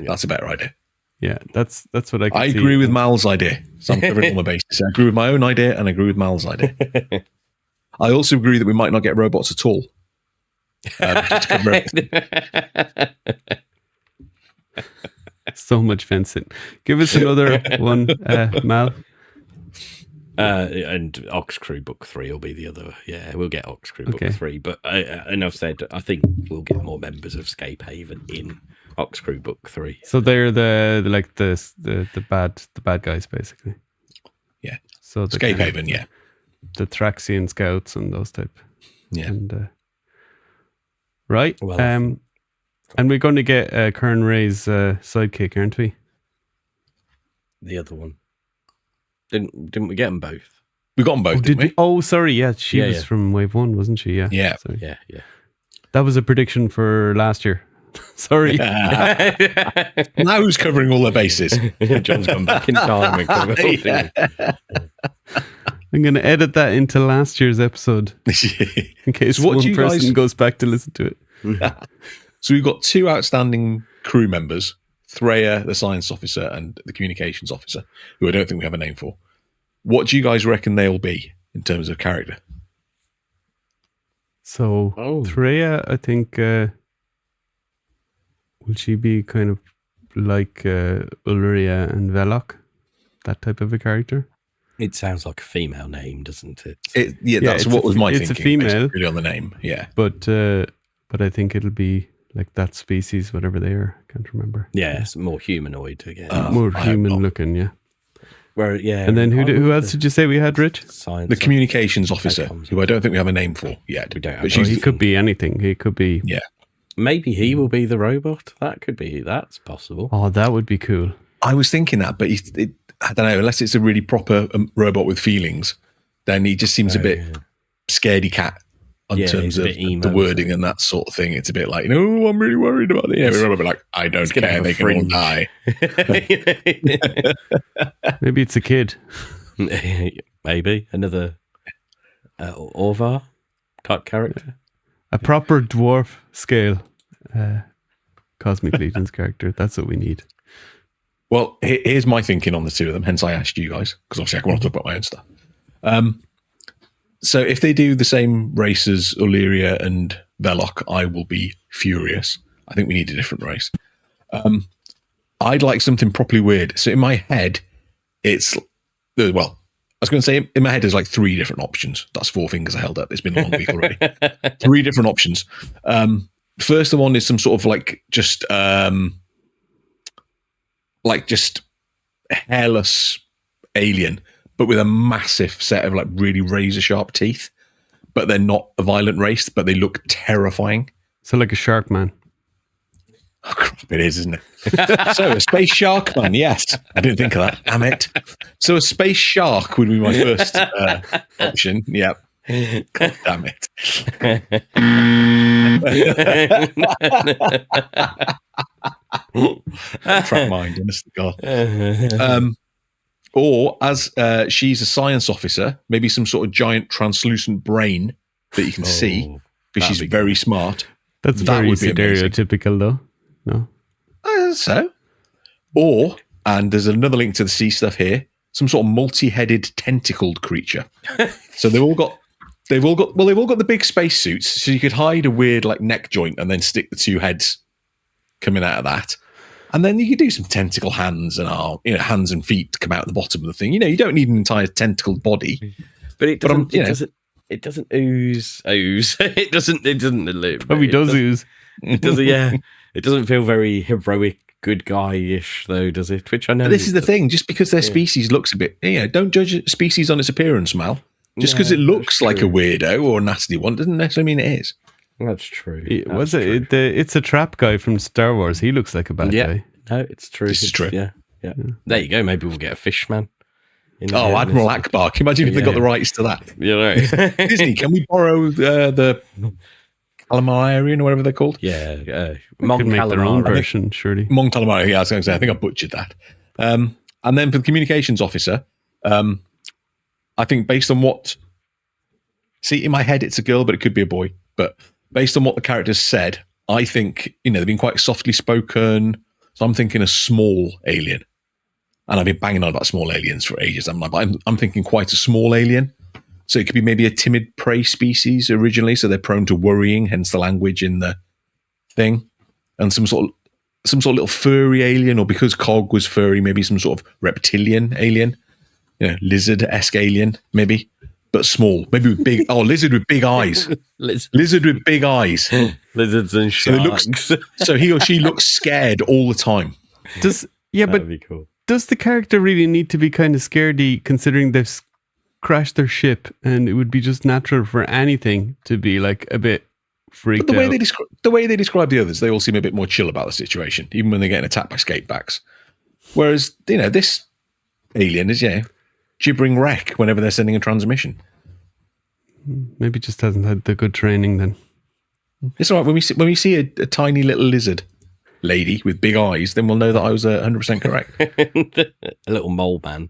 That's a better idea. Yeah, that's what I could I see. agree with Mal's idea. So I'm covering all my bases. I agree with my own idea and I agree with Mal's idea. I also agree that we might not get robots at all. Just to cover everything. So much fencing. Give us another one, Mal. And Ox Crew Book 3 will be the other. Yeah, we'll get Ox Crew Book 3. But and I've said I think we'll get more members of Escape Haven in Ox Crew Book 3. So they're the bad guys basically. Yeah. So Escape Haven, yeah. The Thraxian scouts and those type. Yeah. And right. Well, and we're going to get Kern Ray's sidekick, aren't we? The other one. Didn't we get them both? We got them both, didn't we? Oh, sorry. Yeah, she was from Wave 1, wasn't she? Yeah. Yeah. Sorry. Yeah. That was a prediction for last year. Sorry. Now who's covering all the bases? John's gone back in time and covered everything. I'm going to edit that into last year's episode in case one person goes back to listen to it. So we've got 2 outstanding crew members, Threya, the science officer, and the communications officer, who I don't think we have a name for. What do you guys reckon they'll be in terms of character? So Threya, I think, will she be kind of like Ulria and Velok? That type of a character? It sounds like a female name, doesn't it? That's what was my thinking. It's a female. Really on the name, yeah. But I think it'll be like that species, whatever they are. I can't remember. Yeah, it's more humanoid again. More human looking, yeah. Where, and then who else did you say we had, Rich? The communications officer, who I don't think we have a name for yet. We don't. But he could be anything. He could be. Yeah. Maybe he will be the robot. That's possible. Oh, that would be cool. I was thinking that, but I don't know. Unless it's a really proper robot with feelings, then he just seems a bit scaredy cat in terms of the wording and that sort of thing. It's a bit like, I'm really worried about it. Robot like, I don't care. They can all die. Maybe it's a kid. Maybe another Orvar. type character. A proper dwarf scale Cosmic Legion's character. That's what we need. Well, here's my thinking on the two of them. Hence, I asked you guys because obviously I want to talk about my own stuff. So if they do the same race as Illyria and Velok, I will be furious. I think we need a different race. I'd like something properly weird. So in my head, it's well. I was going to say in my head there's like 3 different options. That's 4 fingers I held up. It's been a long week already. 3 different options. First one is some sort of like just hairless alien, but with a massive set of like really razor sharp teeth. But they're not a violent race, but they look terrifying. So like a shark man. Oh, crap, it is, isn't it? So a space shark man, yes. I didn't think of that. Damn it. So a space shark would be my first option. Yep. God damn it. Trap mind, honest to God. Or as she's a science officer, maybe some sort of giant translucent brain that you can see, because she's very smart. That's very stereotypical, though. No. So. Or, and there's another link to the sea stuff here, some sort of multi-headed tentacled creature. So they've all got the big space suits, so you could hide a weird like neck joint and then stick the 2 heads coming out of that. And then you could do some tentacle hands and hands and feet to come out the bottom of the thing. You don't need an entire tentacled body. But it doesn't. It doesn't ooze. It doesn't. Probably does ooze. It doesn't. Yeah. It doesn't feel very heroic, good guy-ish, though, does it? Which I know. But this is the thing. Just because their species looks a bit, don't judge a species on its appearance, Mal. Just because it looks like a weirdo or a nasty one doesn't necessarily mean it is. That's true. It's a trap guy from Star Wars. He looks like a bad guy. No, it's true. This is true. Yeah. There you go. Maybe we'll get a fish man. Admiral Akbar. Can you imagine if they got the rights to that? You're right. Disney, can we borrow the calamarian or whatever they're called? Yeah. Mon could make their own version, surely. Mon calamari. Yeah, I was going to say. I think I butchered that. And then for the communications officer, I think based on what... See, in my head, it's a girl, but it could be a boy. But based on what the characters said, I think, they've been quite softly spoken. So I'm thinking a small alien. And I've been banging on about small aliens for ages. I'm thinking quite a small alien. So it could be maybe a timid prey species originally. So they're prone to worrying, hence the language in the thing. And some sort of little furry alien, or because Cog was furry, maybe some sort of reptilian alien. Lizard-esque alien, maybe. But small, maybe with big. Lizard with big eyes. Lizard with big eyes. Lizards and sharks. So he or she looks scared all the time. That'd be cool. Does the character really need to be kind of scaredy, considering they've crashed their ship, and it would be just natural for anything to be like a bit freaked out? The way they describe the others, they all seem a bit more chill about the situation, even when they're getting attacked by skatebacks. Whereas this alien is gibbering wreck whenever they're sending a transmission. Maybe just hasn't had the good training then. It's all right. When we see a tiny little lizard lady with big eyes, then we'll know that I was 100% correct. A little mole man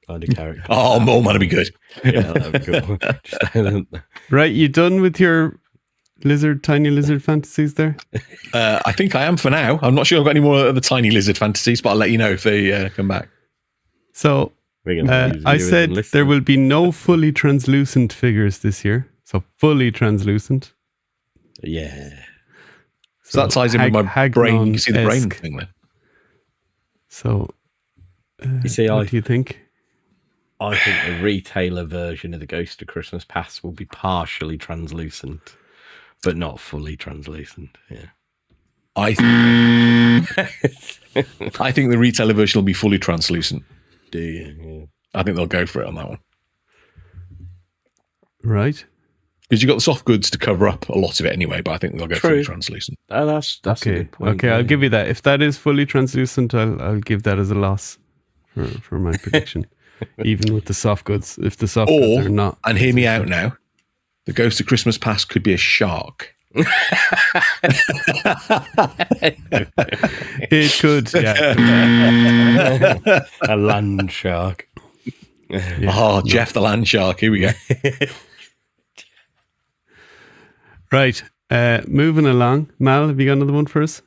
kind of character. Mole man would be good. Yeah, that would be cool. Right, you done with your tiny lizard fantasies there? I think I am for now. I'm not sure I've got any more of the tiny lizard fantasies, but I'll let you know if they come back. So I said there will be no fully translucent figures this year. So fully translucent. Yeah. So that ties in with my brain. You can see the brain thing there. So, what do you think? I think the retailer version of the Ghost of Christmas Past will be partially translucent, but not fully translucent. Yeah. I think the retailer version will be fully translucent. Do you? Yeah. I think they'll go for it on that one. Right. Because you've got the soft goods to cover up a lot of it anyway, but I think they'll go fully translucent. That's okay. A good point. Okay, I'll give you that. If that is fully translucent, I'll give that as a loss for my prediction. Even with the soft goods, if the soft goods are not. And hear me out now, the Ghost of Christmas Past could be a shark. It could, yeah. A land shark. Jeff the land shark. Here we go. Right. Moving along. Mal, have you got another one for us?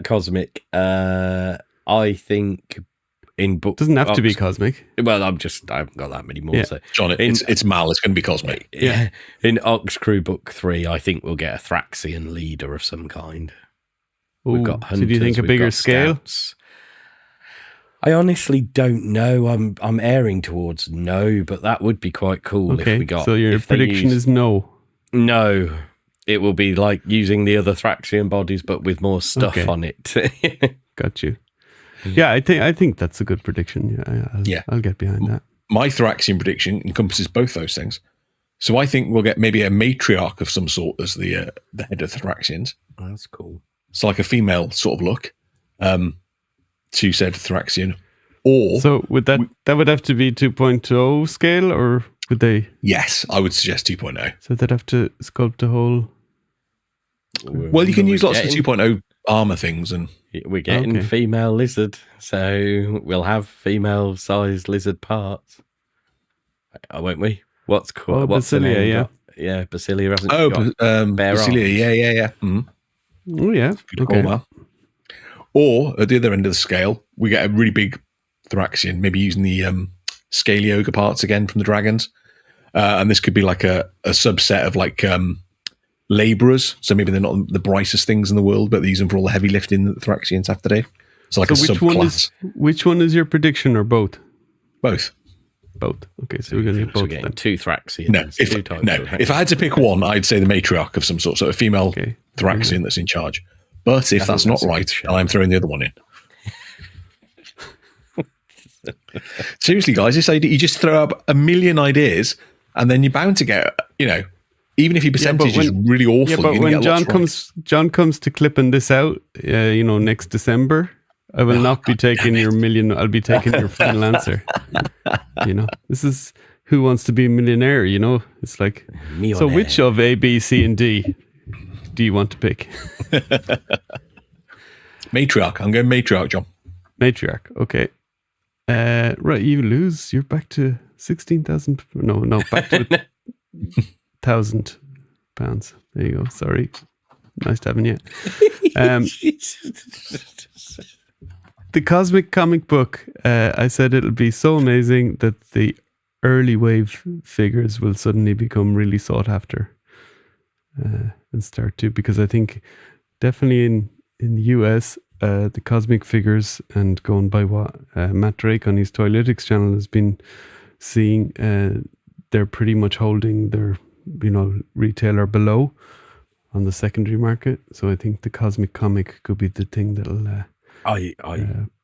Cosmic. I think in book Doesn't have to be cosmic. Well, I haven't got that many more. Yeah. So John, it's Mal. It's going to be cosmic. yeah, in Obscura book 3, I think we'll get a Thraxian leader of some kind. We've got so hunters. do you think a we've bigger got scale? scouts. I honestly don't know. I'm airing towards no, but that would be quite cool if Okay. we got. So your if they prediction use- is no. no. It will be like using the other Thraxian bodies, but with more stuff Okay. on it. Got you. Yeah, I think that's a good prediction. Yeah. I'll get behind that. My Thraxian prediction encompasses both those things. So I think we'll get maybe a matriarch of some sort as the head of Thraxians. That's cool. So like a female sort of look to said Thraxian. Or So would that would have to be 2.0 scale, or would they? yes, I would suggest 2.0. So they'd have to sculpt the whole. Well, you can use lots of 2.0 armor things and We're getting Okay. female lizard, so we'll have female-sized lizard parts, won't we? What's the Basilia, name? yeah. Yeah, Basilia hasn't got bare Basilia, arms. yeah. Mm. Oh yeah. Good call, Mal. Or at the other end of the scale, we get a really big Thraxian, maybe using the scaly ogre parts again from the dragons. And this could be like a subset of like laborers. So maybe they're not the brightest things in the world, but they use them for all the heavy lifting that the Thraxians have to do. So like So a subclass. which one is your prediction, or both? Both. Both. Okay, so we're going to get So we're both getting then. 2 Thraxians. No, two types of if I had to pick one, I'd say the matriarch of some sort, so a female Okay. Thraxian that's in charge. But if that's not that's a good right, shout. I'm throwing the other one in. Seriously, guys, this idea, you just throw up a million ideas and then you're bound to get, even if your percentage is really awful, Yeah, but you're when going to get John comes to clipping this out, next December, I will not be taking your million. I'll be taking your final answer. This is Who Wants to Be a Millionaire. It's like, so which of A, B, C, and D do you want to pick? Matriarch. I'm going matriarch, John. Matriarch. Okay. Right, you lose. You're back to 16,000. No, back to £1,000. There you go. Sorry. Nice having you. The Cosmic comic book, I said it'll be so amazing that the early wave figures will suddenly become really sought after and start to, because I think definitely in the US, the Cosmic figures, and going by what Matt Drake on his Toylytics channel has been seeing, they're pretty much holding their retailer below on the secondary market. So I think the Cosmic comic could be the thing that'll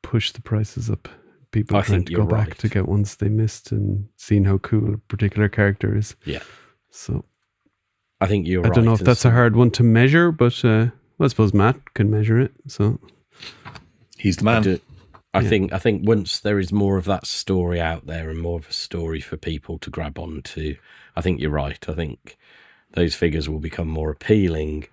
push the prices up. People I trying think to you're go back right. to get ones they missed and seeing how cool a particular character is. Yeah. So I think you're I right. don't know if that's a hard one to measure, but I suppose Matt can measure it. So He's the man. I think once there is more of that story out there and more of a story for people to grab onto, I think you're right. I think those figures will become more appealing,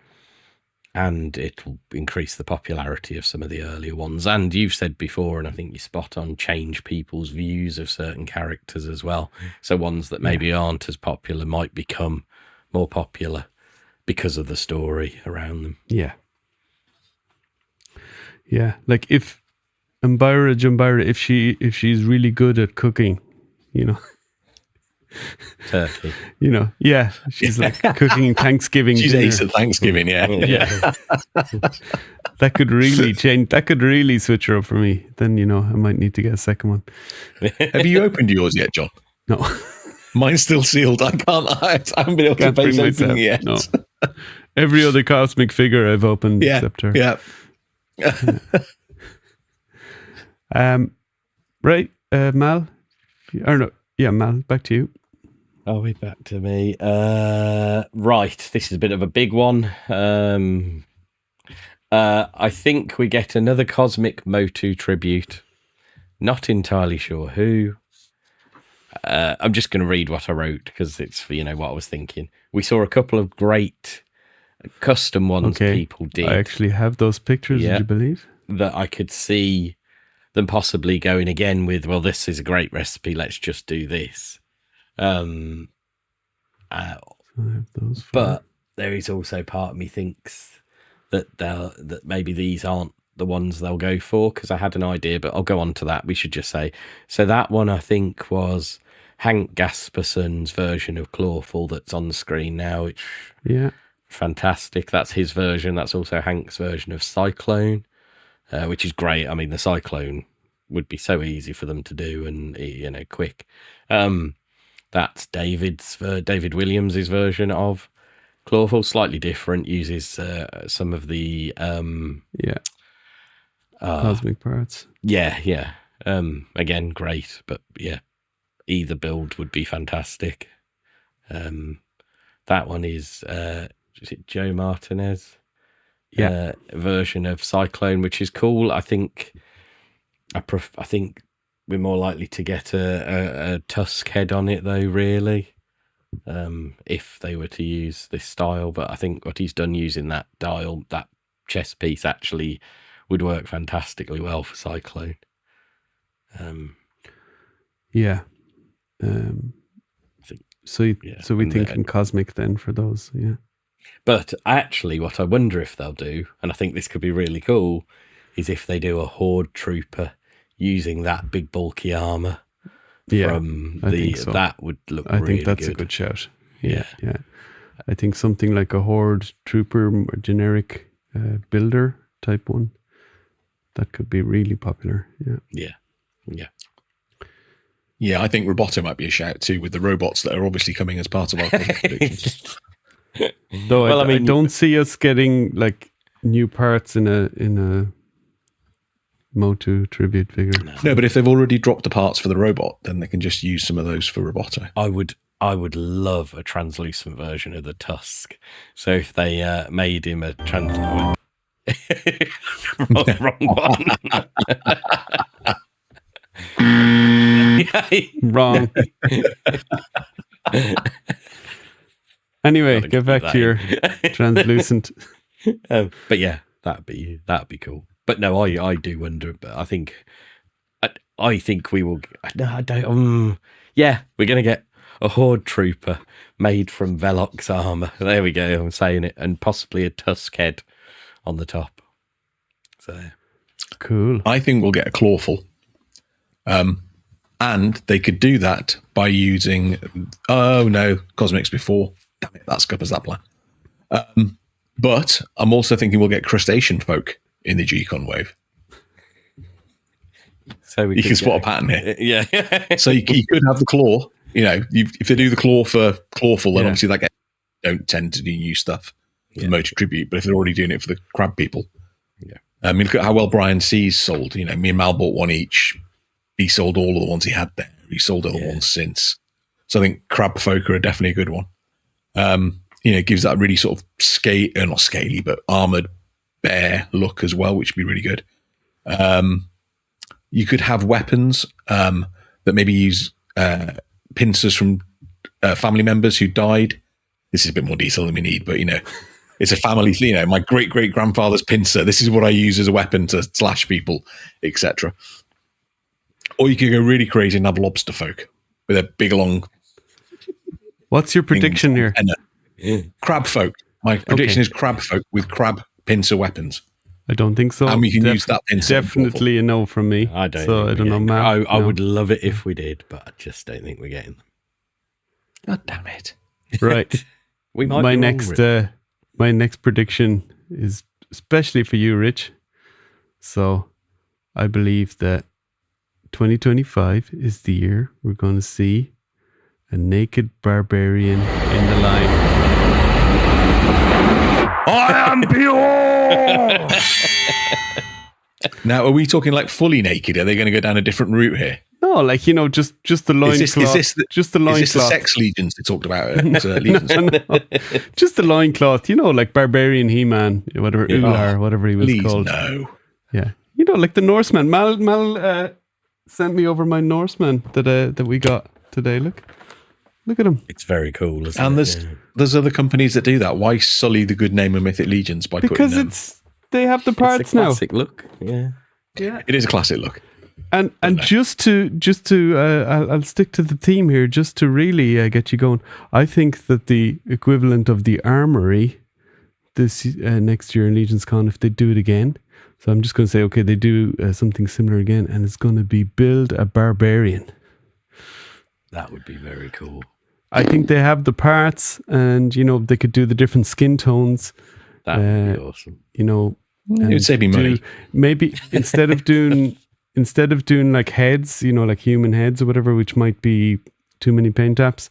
and it'll increase the popularity of some of the earlier ones. And you've said before, and I think you're spot on, change people's views of certain characters as well. So ones that maybe aren't as popular might become more popular because of the story around them. yeah. Yeah. Like if Jumbira, if she's really good at cooking, Turkey. yeah, she's like cooking Thanksgiving She's dinner. ace at Thanksgiving, yeah. Yeah. That could really change. That could really switch her up for me. Then, I might need to get a second one. Have you opened yours yet, John? No. Mine's still sealed. I haven't been able Can't to bring face myself. opening yet. No. Every other Cosmic figure I've opened except her. Yeah. Right, Mal? Or no, yeah, Mal, back to you. Are we back to me? Right, this is a bit of a big one. I think we get another Cosmic Motu tribute. Not entirely sure who. I'm just going to read what I wrote because it's for, what I was thinking. We saw a couple of great custom ones people did. I actually have those pictures, Yeah. would you believe? That I could see them possibly going again with, well, this is a great recipe, let's just do this. I have those. But there is also part of me thinks that maybe these aren't the ones they'll go for, because I had an idea, but I'll go on to that. We should just say, so that one I think was Hank Gasperson's version of Clawful that's on the screen now. It's fantastic. That's his version. That's also Hank's version of Cyclone, which is great. I mean, the Cyclone would be so easy for them to do and, you know, quick. That's David Williams' version of Clawful, slightly different, uses some of the cosmic parts. Yeah. Again, great, but yeah, either build would be fantastic. That one is it Joe Martinez? Version of Cyclone, which is cool. I think we're more likely to get a Tusk head on it though, really. If they were to use this style, but I think what he's done using that dial, that chess piece, actually would work fantastically well for Cyclone. So we're thinking cosmic then for those, yeah. But actually, what I wonder if they'll do, and I think this could be really cool, is if they do a Horde Trooper using that big bulky armor. I think so. That would look. I really think that's good. a good shout. Yeah. I think something like a Horde Trooper, or generic builder type one, that could be really popular. Yeah, I think Roboto might be a shout too, with the robots that are obviously coming as part of our predictions. Though I don't see us getting like new parts in a Motu tribute figure. No, but if they've already dropped the parts for the robot, then they can just use some of those for Roboto. I would love a translucent version of the Tusk. So if they made him a translucent, wrong one. Wrong. Anyway, get back to your translucent. But yeah, that'd be cool. But no, I do wonder. But I think we will. No, I don't. Yeah, we're gonna get a Horde Trooper made from Velox armor. There we go. I'm saying it, and possibly a Tusk head on the top. So cool. I think we'll get a Clawful. And they could do that by using, Cosmics before. Damn it, that scuppers that plan. But I'm also thinking we'll get Crustacean folk in the G-Con wave. So you can spot a pattern here. Yeah. So you could have the claw. You know, if they do the claw for Clawful, then obviously that don't tend to do new stuff for the Motor Tribute. But if they're already doing it for the crab people, I mean, look at how well Brian C's sold. You know, me and Mal bought one each. He sold all of the ones he had there. He sold all the ones since. So I think crab folk are definitely a good one. It gives that really sort of not scaly, but armored bear look as well, which would be really good. You could have weapons that maybe use pincers from family members who died. This is a bit more detail than we need, but it's a family thing. My great grandfather's pincer. This is what I use as a weapon to slash people, etc. Or you could go really crazy and have lobster folk with a big long. What's your prediction here? Crab folk. My prediction is crab folk with crab pincer weapons. I don't think so. And we can use that pincer. Definitely a no from me. I don't. So I don't know, Matt. I would love it if we did, but I just don't think we're getting them. God damn it! Right. We might. My next prediction is especially for you, Rich. So I believe that 2025 is the year we're going to see a naked barbarian in the line. I am pure! Now, are we talking like fully naked? Are they going to go down a different route here? No, like, just the loincloth. Just the loincloth. Is this the sex legions they talked about? Legions? No. Just the loincloth, like Barbarian He-Man, whatever, Ular, whatever he was called. No. Yeah. Like the Norseman. Mal sent me over my Norseman that we got today. Look at him. It's very cool, isn't and it? there's other companies that do that. Why sully the good name of Mythic Legions by because putting them? they have the parts it's a now. classic look. Yeah. It is a classic look. And just to I'll stick to the theme here, just to really get you going. I think that the equivalent of the Armory this next year in Legion's Con, if they do it again, so I'm just going to say, okay, they do something similar again, and it's going to be build a barbarian. That would be very cool. I think they have the parts, and they could do the different skin tones. That would be awesome. It would save me money. Maybe instead of doing like heads, like human heads or whatever, which might be too many paint apps,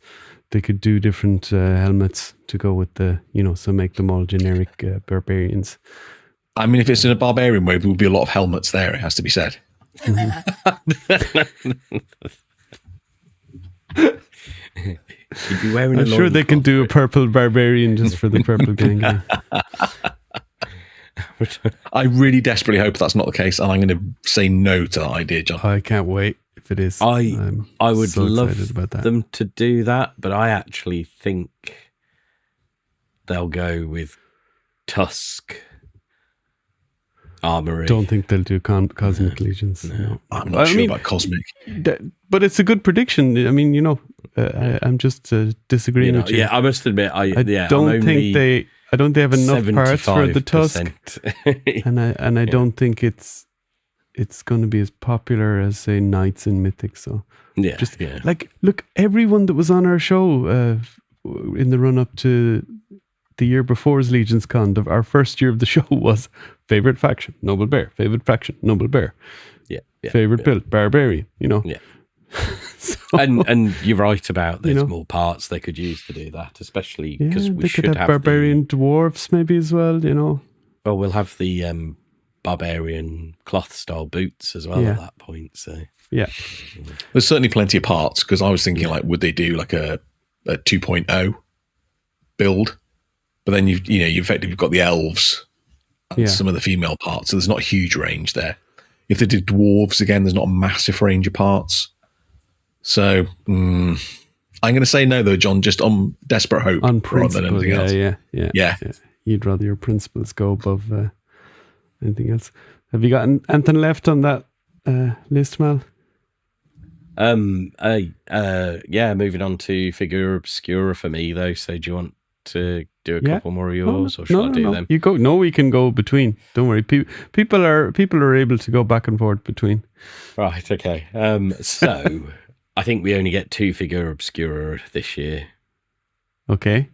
they could do different helmets to go with the, so make them all generic barbarians. I mean, if it's in a barbarian wave, there would be a lot of helmets there, it has to be said. You'd be wearing I'm sure they can do a purple barbarian just for the purple gang. I really desperately hope that's not the case, and I'm going to say no to that idea, John. I can't wait if it is. I would so love about that. them to do that, but I actually think they'll go with Tusk Armory. Don't think they'll do Cosmic Legions. No. I'm not sure about Cosmic. But it's a good prediction. I mean, I'm just disagreeing with you. Yeah, I must admit, I don't think they have enough parts for the Tusk, and I don't think it's going to be as popular as say Knights in Mythic. So look, everyone that was on our show in the run up to the year before's Legion's Con, our first year of the show was favorite faction, Noble Bear, favorite faction, Noble Bear, favorite build, Barbarian. Yeah. So, and you're right about there's more parts they could use to do that, especially because we should have barbarian dwarves maybe as well. Well, we'll have the barbarian cloth style boots as well at that point. So there's certainly plenty of parts, because I was thinking like, would they do like a 2.0 build? But then you effectively got the elves and some of the female parts, so there's not a huge range there. If they did dwarves again, there's not a massive range of parts. So I'm going to say no, though, John, just on desperate hope rather than anything else. Yeah. You'd rather your principles go above anything else. Have you got anything left on that list, Mal? Moving on to Figura Obscura for me, though. So do you want to do a couple more of yours, or should I do them? You go. No, we can go between. Don't worry. People are able to go back and forth between. Right. Okay. So I think we only get 2 Figura Obscura this year. Okay.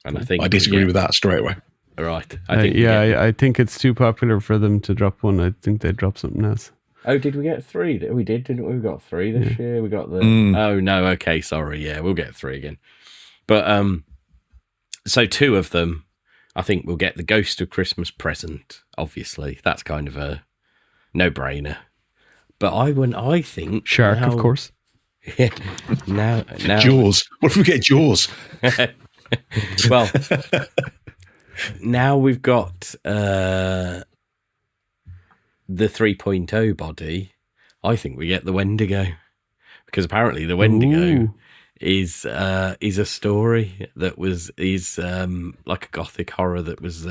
And I think I disagree with that straight away. Right. I think it's too popular for them to drop one. I think they'd drop something else. Oh, did we get 3? We did, didn't we? We got 3 this year. We got the. Oh no. Okay. Sorry. Yeah, we'll get 3 again. But so 2 of them, I think we'll get the Ghost of Christmas Present. Obviously, that's kind of a no-brainer. But I think Shark, of course. Yeah. Now Jaws. What if we get Jaws? Well, now we've got the 3.0 body. I think we get the Wendigo, because apparently the Wendigo is a story that is like a gothic horror that was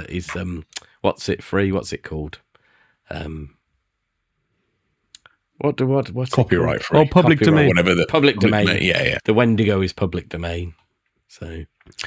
what's it called? What's copyright free? Public domain. Whatever the public domain. Yeah. The Wendigo is public domain. So I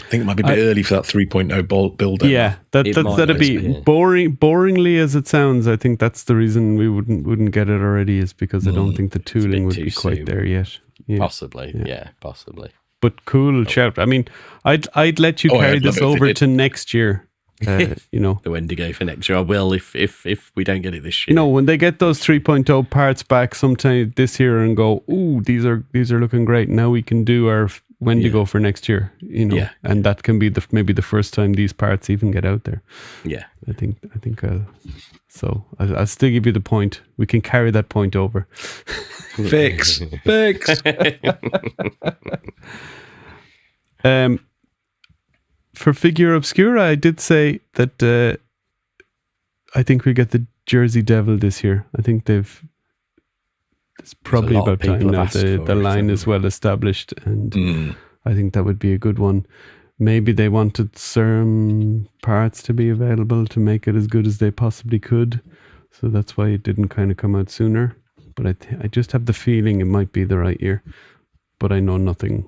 think it might be a bit early for that 3.0 build. Yeah, that'd be boringly as it sounds. I think that's the reason we wouldn't get it already, is because I don't think the tooling would be quite there yet. Yeah. Possibly. But cool shout. I mean, I'd let you carry this over to next year. The Wendigo for next year. I will if we don't get it this year. When they get those 3.0 parts back sometime this year and go, ooh, these are looking great. Now we can do our Wendigo for next year. And that can be maybe the first time these parts even get out there. Yeah, I think. I'll still give you the point. We can carry that point over. Fix. For Figura Obscura, I did say that I think we get the Jersey Devil this year. I think it's probably about time now. The line is well established, and I think that would be a good one. Maybe they wanted some parts to be available to make it as good as they possibly could, so that's why it didn't kind of come out sooner. but I just have the feeling it might be the right year. But I know nothing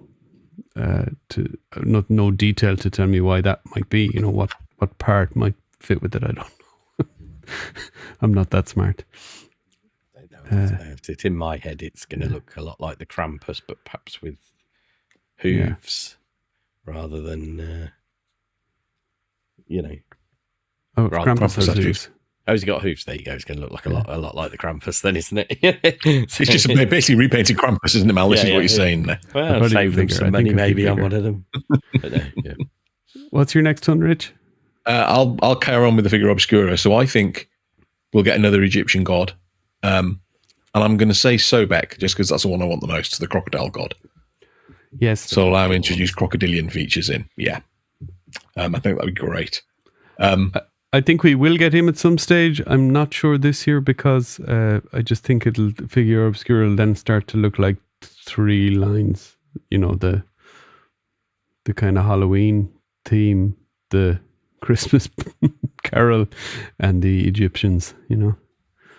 no detail to tell me why that might be. You know, what part might fit with it. I don't know. I'm not that smart. It's in my head. It's going to look a lot like the Krampus, but perhaps with hooves rather than Oh, rather Krampus has Krampus hooves. Oh, he's got hooves. There you go. It's going to look like a lot like the Krampus, then, isn't it? It's just basically repainted Krampus, isn't it, Mal? This is what you're saying there. Well, I'd save them figure. some I money think it'd be maybe on bigger. one of them. But no, yeah. What's your next one, Rich? I'll carry on with the figure Obscura. So I think we'll get another Egyptian god. And I'm going to say Sobek, just because that's the one I want the most, the crocodile god. Yes. So allow me to introduce crocodilian features in. Yeah. I think that'd be great. I think we will get him at some stage. I'm not sure this year because I just think Figure Obscura will then start to look like 3 lines. You know, the kind of Halloween theme, the Christmas carol, and the Egyptians, you know.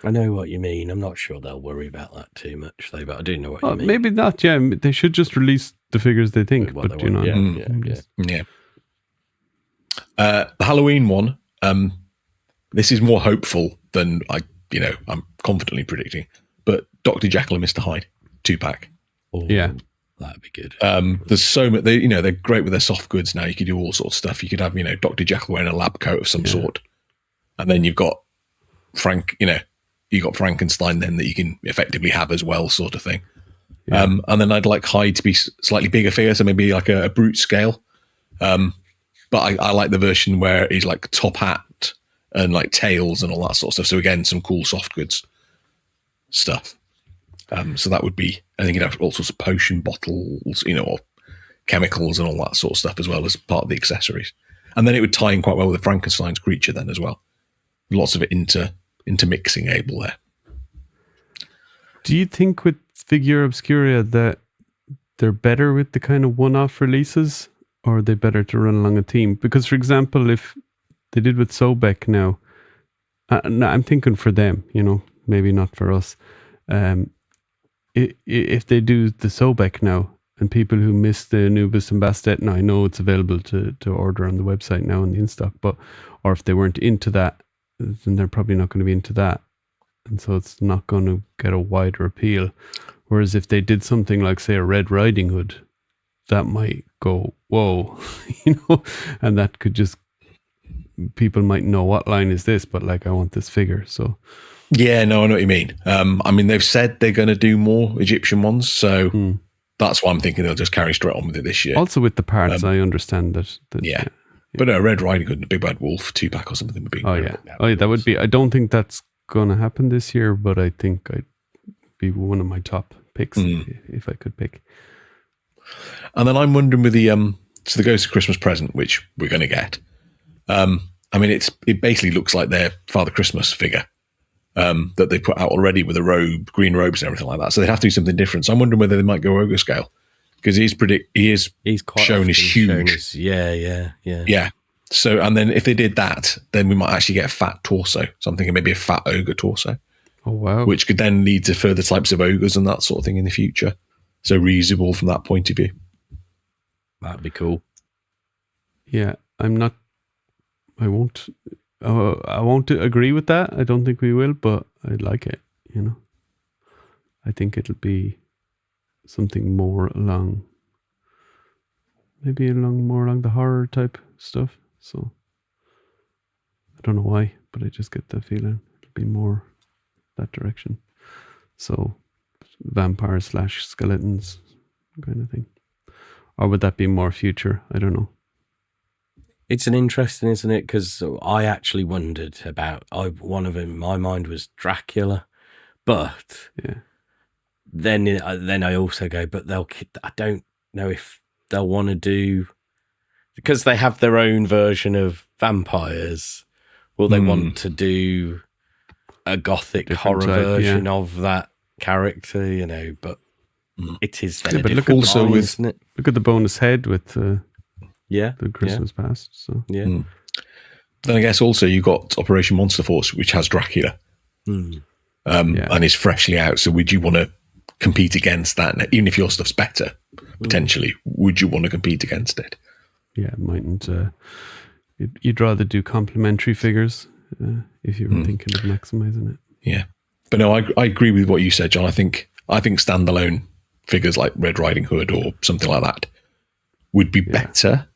I know what you mean. I'm not sure they'll worry about that too much, though, but I do know what you mean. Maybe not, yeah. They should just release the figures they think, What but they you know. want. Yeah. The Halloween one, this is more hopeful than I'm confidently predicting. But Dr. Jekyll and Mr. Hyde 2-pack. Oh, Yeah. that'd be good. There's so much. They're great with their soft goods now. You could do all sorts of stuff. You could have Dr. Jekyll wearing a lab coat of some sort, and then you've got you got Frankenstein then that you can effectively have as well, sort of thing. Yeah. And then I'd like Hyde to be slightly bigger figure, so maybe like a brute scale. But I like the version where he's like top hat and like tails and all that sort of stuff. So again, some cool soft goods stuff. So that would be, I think you'd have all sorts of potion bottles, or chemicals and all that sort of stuff as well as part of the accessories. And then it would tie in quite well with the Frankenstein's creature then as well. Lots of it intermixing able there. Do you think with Figure Obscura that they're better with the kind of one-off releases, or are they better to run along a theme? Because, for example, if they did with Sobek now, I'm thinking for them, maybe not for us. If they do the Sobek now, and people who missed the Anubis and Bastet, now I know it's available to order on the website now in the in-stock, or if they weren't into that, then they're probably not going to be into that. And so it's not going to get a wider appeal. Whereas if they did something like, say, a Red Riding Hood, that might go, whoa, and that could just, people might know what line is this, but like, I want this figure. So, yeah, no, I know what you mean. They've said they're going to do more Egyptian ones, so that's why I'm thinking they'll just carry straight on with it this year. Also with the parts, I understand that. Yeah. But a Red Riding Hood and a Big Bad Wolf 2-pack or something would be incredible. That would be, I don't think that's going to happen this year, but I think I'd be one of my top picks if I could pick. And then I'm wondering with the Ghost of Christmas Present, which we're going to get. It basically looks like their Father Christmas figure that they put out already with a robe, green robes and everything like that. So they'd have to do something different. So I'm wondering whether they might go ogre scale, because he's quite shown as huge. Yeah. So, and then if they did that, then we might actually get a fat torso. So I'm thinking maybe a fat ogre torso. Oh, wow. Which could then lead to further types of ogres and that sort of thing in the future. So reusable from that point of view. That'd be cool. Yeah, I won't agree with that. I don't think we will, but I'd like it, I think it'll be something more along the horror type stuff. So I don't know why, but I just get the feeling it'll be more that direction. So vampires / skeletons kind of thing. Or would that be more future? I don't know. It's an interesting, isn't it? Because I actually wondered about, one of them, my mind was Dracula, but then I also go, but I don't know if they'll want to do, because they have their own version of vampires, will they want to do a gothic different horror type, version of that character, but it is then but look also at isn't it? Look at the bonus head with the Christmas past. So yeah. Then I guess also you got Operation Monster Force, which has Dracula. and is freshly out. So would you want to compete against that? Even if your stuff's better, potentially, would you want to compete against it? Yeah, mightn't. You'd rather do complementary figures if you were thinking of maximizing it. Yeah. But no, I agree with what you said, John. I think standalone figures like Red Riding Hood or something like that would be better,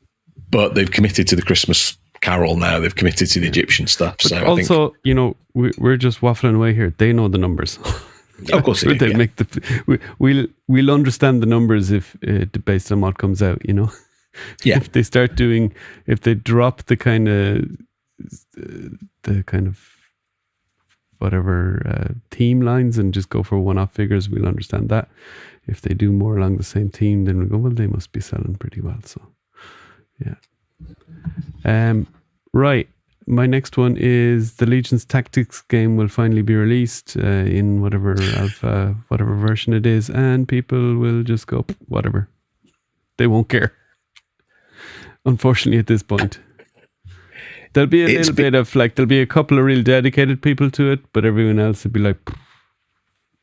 but they've committed to the Christmas Carol now. They've committed to the Egyptian stuff. But so also, I think, you know, we're just waffling away here. They know the numbers. of course, they do, make we'll understand the numbers if based on what comes out. You know, if they start doing, if they drop the kind of whatever theme lines and just go for one-off figures, we'll understand that. If they do more along the same theme, then we go, well, they must be selling pretty well. So, yeah. Right. My next one is the Legion's Tactics game will finally be released in whatever version it is, and people will just go, whatever. They won't care. Unfortunately, at this point. There'll be there'll be a couple of real dedicated people to it, but everyone else would be like,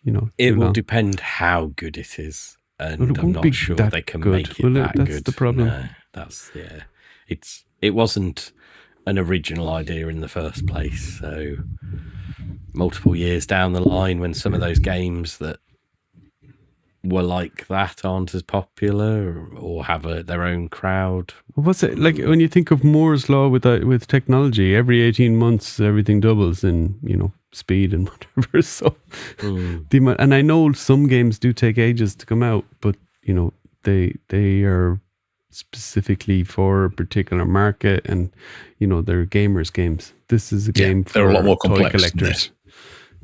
you know. It will depend how good it is, and I'm not sure they can make it that good. That's the problem. No, it wasn't an original idea in the first place. So multiple years down the line, when some of those games that were like that aren't as popular or have their own crowd. What's it like when you think of Moore's law with technology? Every 18 months, everything doubles in, you know, speed and whatever. So, and I know some games do take ages to come out, but you know they are specifically for a particular market, and you know they're gamers' games. This is a game for they're a lot more toy complex collectors,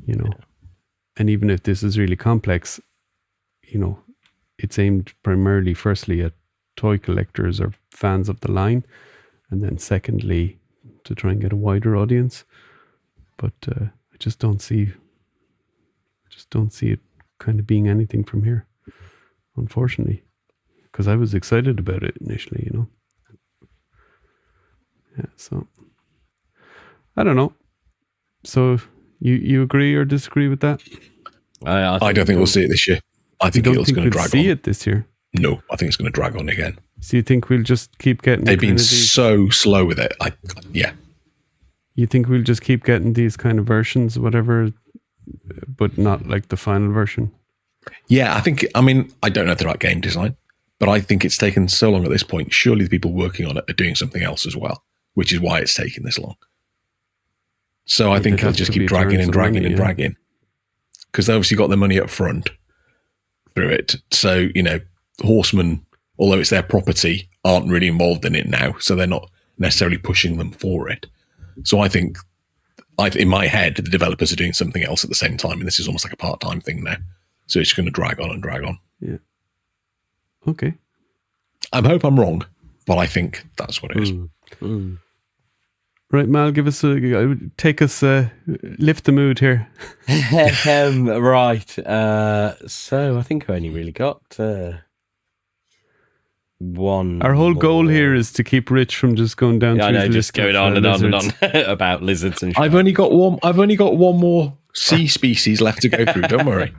you know. And even if this is really complex, you know, it's aimed primarily, firstly, at toy collectors or fans of the line, and then secondly, to try and get a wider audience. But I just don't see it kind of being anything from here, unfortunately, because I was excited about it initially, you know. Yeah, so I don't know. So you agree or disagree with that? I don't think we'll see it this year. I think it's going to drag on. See it this year? No, I think it's going to drag on again. So you think we'll just keep getting? They've been so slow with it. Yeah. You think we'll just keep getting these kind of versions, whatever, but not like the final version? Yeah, I mean, I don't know the right game design, but I think it's taken so long at this point. Surely the people working on it are doing something else as well, which is why it's taken this long. So I think they'll just keep dragging and dragging and dragging, because they obviously got their money up front through it. So, you know, Horsemen, although it's their property, aren't really involved in it now. So they're not necessarily pushing them for it. So I think, in my head, the developers are doing something else at the same time. And this is almost like a part-time thing now. So it's going to drag on and drag on. Yeah. Okay. I hope I'm wrong, but I think that's what it is. Right, Mal, lift the mood here. Right. So I think I only really got one. Our whole goal here is to keep Rich from just going down. I know, just going on and on and on about lizards and. I've only got one more sea species left to go through. Don't worry.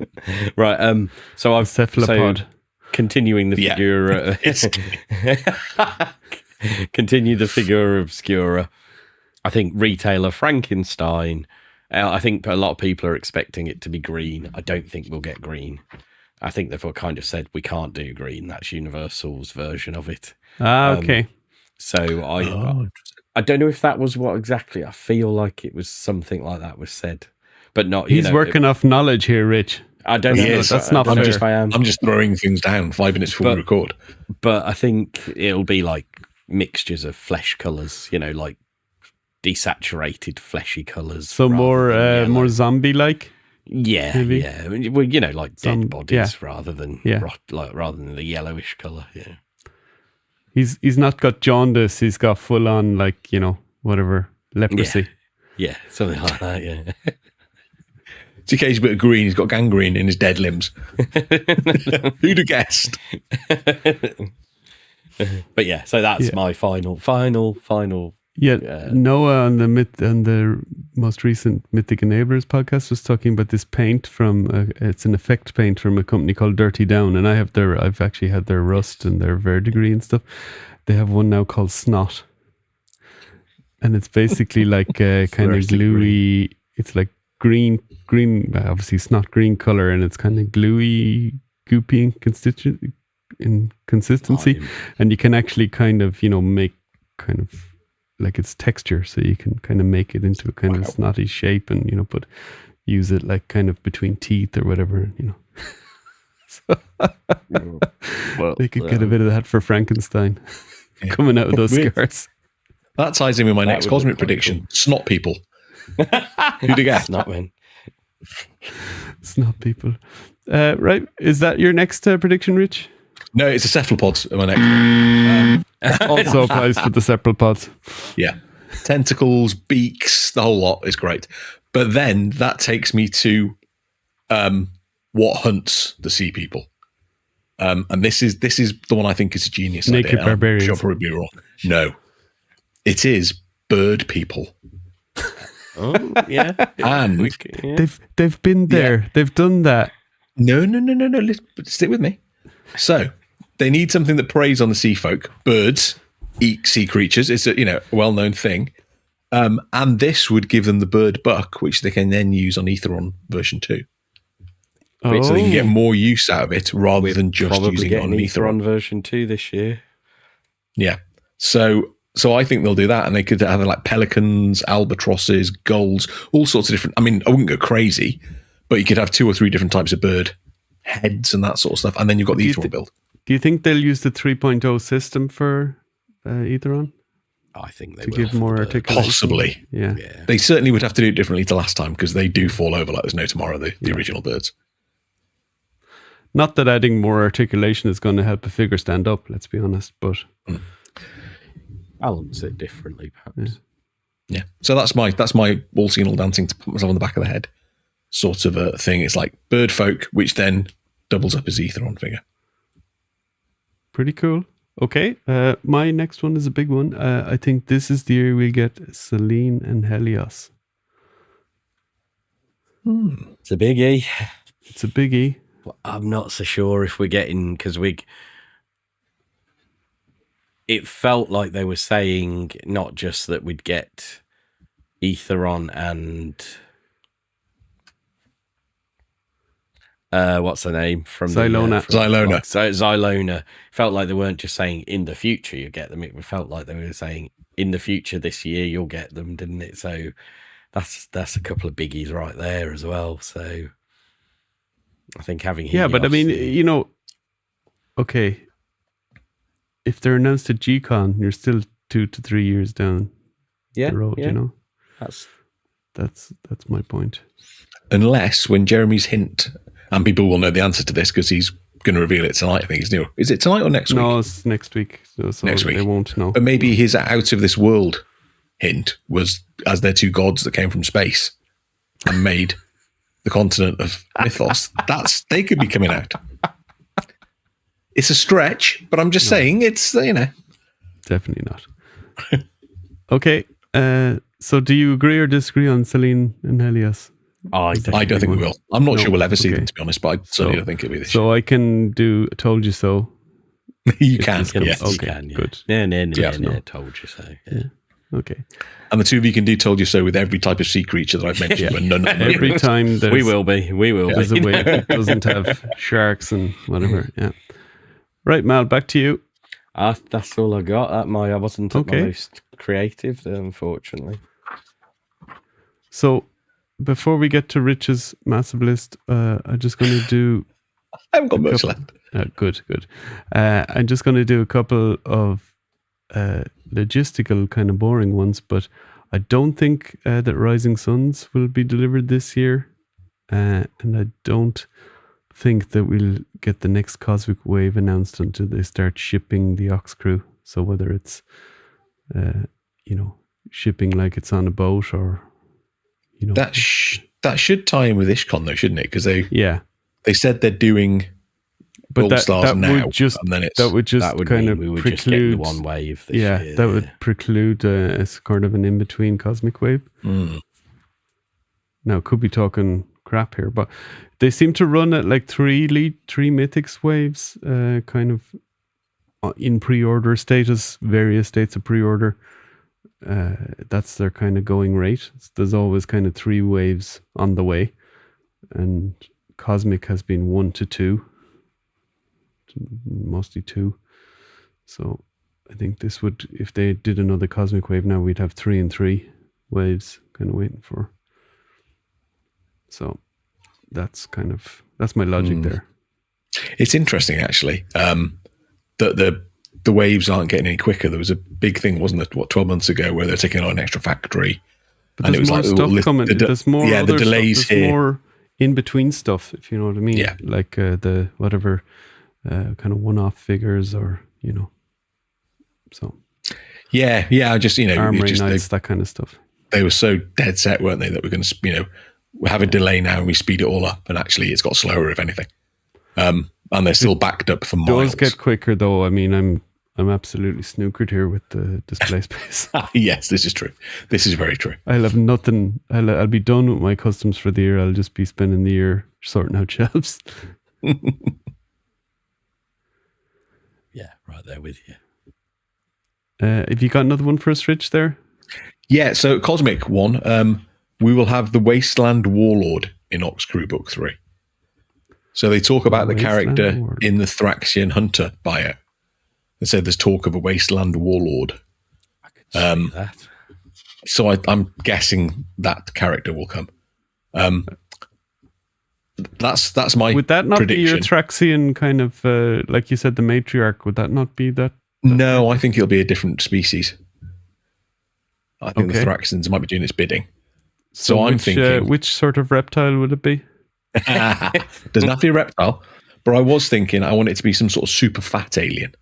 Right. So I've cephalopod. Continuing the figure. Continue the figure of Obscura. I think retailer Frankenstein. I think a lot of people are expecting it to be green. I don't think we'll get green. I think they've kind of said we can't do green. That's Universal's version of it. Okay. So I don't know if that was what exactly. I feel like it was something like that was said, but not. He's working off knowledge here, Rich. I don't know. That's not fair. I'm just throwing things down 5 minutes before we record. But I think it'll be like mixtures of flesh colours. You know, like desaturated fleshy colours. So more zombie-like. Yeah, maybe? Yeah. Well, you know, like dead bodies rather than rather than the yellowish colour. Yeah. He's not got jaundice. He's got full on, like, you know, whatever, leprosy. Yeah, something like that. Yeah. TK's a bit of green. He's got gangrene in his dead limbs. Who'd have guessed? But yeah, so that's my final Noah on the most recent Mythic Enablers podcast was talking about this paint from it's an effect paint from a company called Dirty Down, and I've actually had their Rust and their Verdigris and stuff. They have one now called Snot, and it's basically like kind of gluey. It's like green, obviously snot green color, and it's kind of gluey, goopy in consistency, and you can actually kind of make kind of like its texture, so you can kind of make it into a kind of snotty shape, and use it like kind of between teeth or whatever, So they could get a bit of that for Frankenstein coming out of those scars. That ties in with my next cosmic prediction: cool. Snot people. Who'd you get? Snot men. Snot people. Right, is that your next prediction, Rich? No, it's a cephalopods. My next. Also applies for the cephalopods. Yeah. Tentacles, beaks, the whole lot is great. But then that takes me to what hunts the sea people. And this is the one I think is a genius Naked idea. barbarians. I'm sure I'll probably be wrong. No. It is bird people. Oh, yeah. And they've been there. Yeah. They've done that. No. Stick with me. So they need something that preys on the sea folk. Birds eat sea creatures. It's a well-known thing. And this would give them the bird buck, which they can then use on Aetheron version 2. Oh. So they can get more use out of it rather than just using it on Aetheron version 2 this year. Yeah. So I think they'll do that, and they could have like pelicans, albatrosses, gulls, all sorts of different. I mean, I wouldn't go crazy, but you could have 2 or 3 different types of bird heads and that sort of stuff, and then you've got the Aetheron build. Do you think they'll use the 3.0 system for Aetheron? I think they to will give more articulation. Possibly. Yeah. They certainly would have to do it differently to last time, because they do fall over like there's no tomorrow, the original birds. Not that adding more articulation is going to help a figure stand up, let's be honest, but balance it differently, perhaps. Yeah. So that's my all singing, all dancing to put myself on the back of the head sort of a thing. It's like bird folk, which then doubles up as Aetheron figure. Pretty cool. Okay, my next one is a big one. I think this is the year we'll get Selene and Helios. It's a biggie. It's a biggie. Well, I'm not so sure if we're getting, because it felt like they were saying not just that we'd get Aetheron and what's the name from Xylona? Xylona. So Xylona felt like they weren't just saying in the future you get them. It felt like they were saying in the future this year you'll get them, didn't it? So that's a couple of biggies right there as well. So I think having Helios, but I mean, okay, if they're announced at G-Con, you're still 2 to 3 years down the road. That's my point. Unless when Jeremy's hint. And people will know the answer to this because he's going to reveal it tonight. I think it's new. Is it tonight or next week? No, it's next week. So next week. They won't know. But maybe his out of this world hint was as they're 2 gods that came from space and made the continent of Mythos. They could be coming out. It's a stretch, but I'm just saying it's, Definitely not. Okay. So do you agree or disagree on Selene and Helios? I don't think we will. I'm not sure we'll ever see them, to be honest, but I certainly don't think it'll be this year. So I can do Told You So. You can. Yes, okay, you can. Yeah. Good. No, Told You So. Yeah. Okay. And the 2 of you can do Told You So with every type of sea creature that I've mentioned. But none of them. Every time we will be. There's a way that doesn't have sharks and whatever. Yeah. Right, Mal, back to you. That's all I got. I wasn't at my most creative, unfortunately. So before we get to Rich's massive list, I'm just going to do... I haven't got much left. Good. I'm just going to do a couple of logistical kind of boring ones, but I don't think that Rising Suns will be delivered this year, and I don't think that we'll get the next Cosmic Wave announced until they start shipping the Ox Crew. So whether it's shipping like it's on a boat or that should tie in with IshCon though, shouldn't it? Because they said they're doing All Stars now, would just and then it's that would just kind mean of we would just get the preclude one wave this yeah, year. that would preclude a sort of an in between cosmic wave. Now, could be talking crap here, but they seem to run at like three mythics waves, kind of in pre-order status, various states of pre-order. That's their kind of going rate. There's always kind of 3 waves on the way, and cosmic has been 1 to 2, mostly 2. So I think this would, if they did another cosmic wave now, we'd have 3 and 3 waves kind of waiting for. So that's my logic there. It's interesting actually, that the waves aren't getting any quicker. There was a big thing, wasn't it, 12 months ago, where they're taking on an extra factory. But there's more stuff coming. There's more the other delays stuff. There's here. more in between stuff, if you know what I mean. Yeah. Like the whatever kind of one-off figures, or so Yeah, I just armory knights, that kind of stuff. They were so dead set, weren't they, that we're going to we have a delay now and we speed it all up, and actually it's got slower if anything. And they're still backed up for miles. It does get quicker though. I mean, I'm absolutely snookered here with the display space. Yes, this is true. This is very true. I'll have nothing. I'll be done with my customs for the year. I'll just be spending the year sorting out shelves. Yeah, right there with you. Have you got another one for us, Rich, there? Yeah, so Cosmic one, we will have the Wasteland Warlord in Obscura Book 3. So they talk about the Wasteland character Warlord. in the Thraxian Hunter bio. They said there's talk of a Wasteland Warlord. I could see that. So I'm guessing that character will come. That's my Would that not prediction. be your Thraxian kind of, like you said, the matriarch? Would that not be that? No, I think it'll be a different species. I think Okay. the Thraxians might be doing its bidding. So I'm thinking... which sort of reptile would it be? Doesn't have to be a reptile, but I was thinking I want it to be some sort of super fat alien.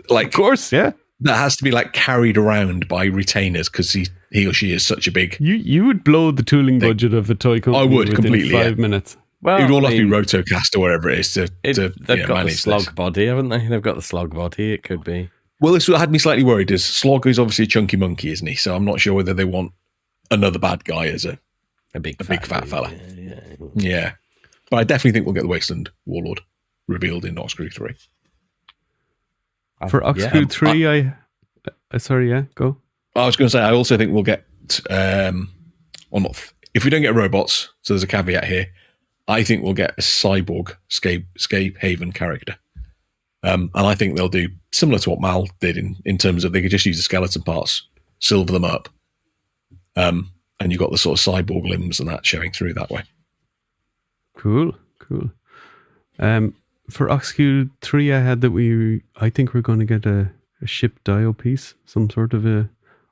Like, Of course, yeah. that has to be like carried around by retainers because he or she is such a big... You would blow the tooling budget of a toy company I would, within completely, 5 minutes. Well, it would all I have to be mean, rotocast or whatever it is to they've got the manage slog this. body, haven't they? They've got the slog body. It could be. Well, this had me slightly worried. Is Slog is obviously a chunky monkey, isn't he? So I'm not sure whether they want another bad guy as a big fat fella. Yeah. Yeah. But I definitely think we'll get the Wasteland Warlord revealed in Obscura 3. For Obscura 3, sorry, yeah, go. I was going to say, I also think we'll get, if we don't get robots, so there's a caveat here, I think we'll get a cyborg escape haven character. And I think they'll do similar to what Mal did in terms of they could just use the skeleton parts, silver them up, and you've got the sort of cyborg limbs and that showing through that way. Cool. For Obscura 3, I had that I think we're going to get a ship dio piece, some sort of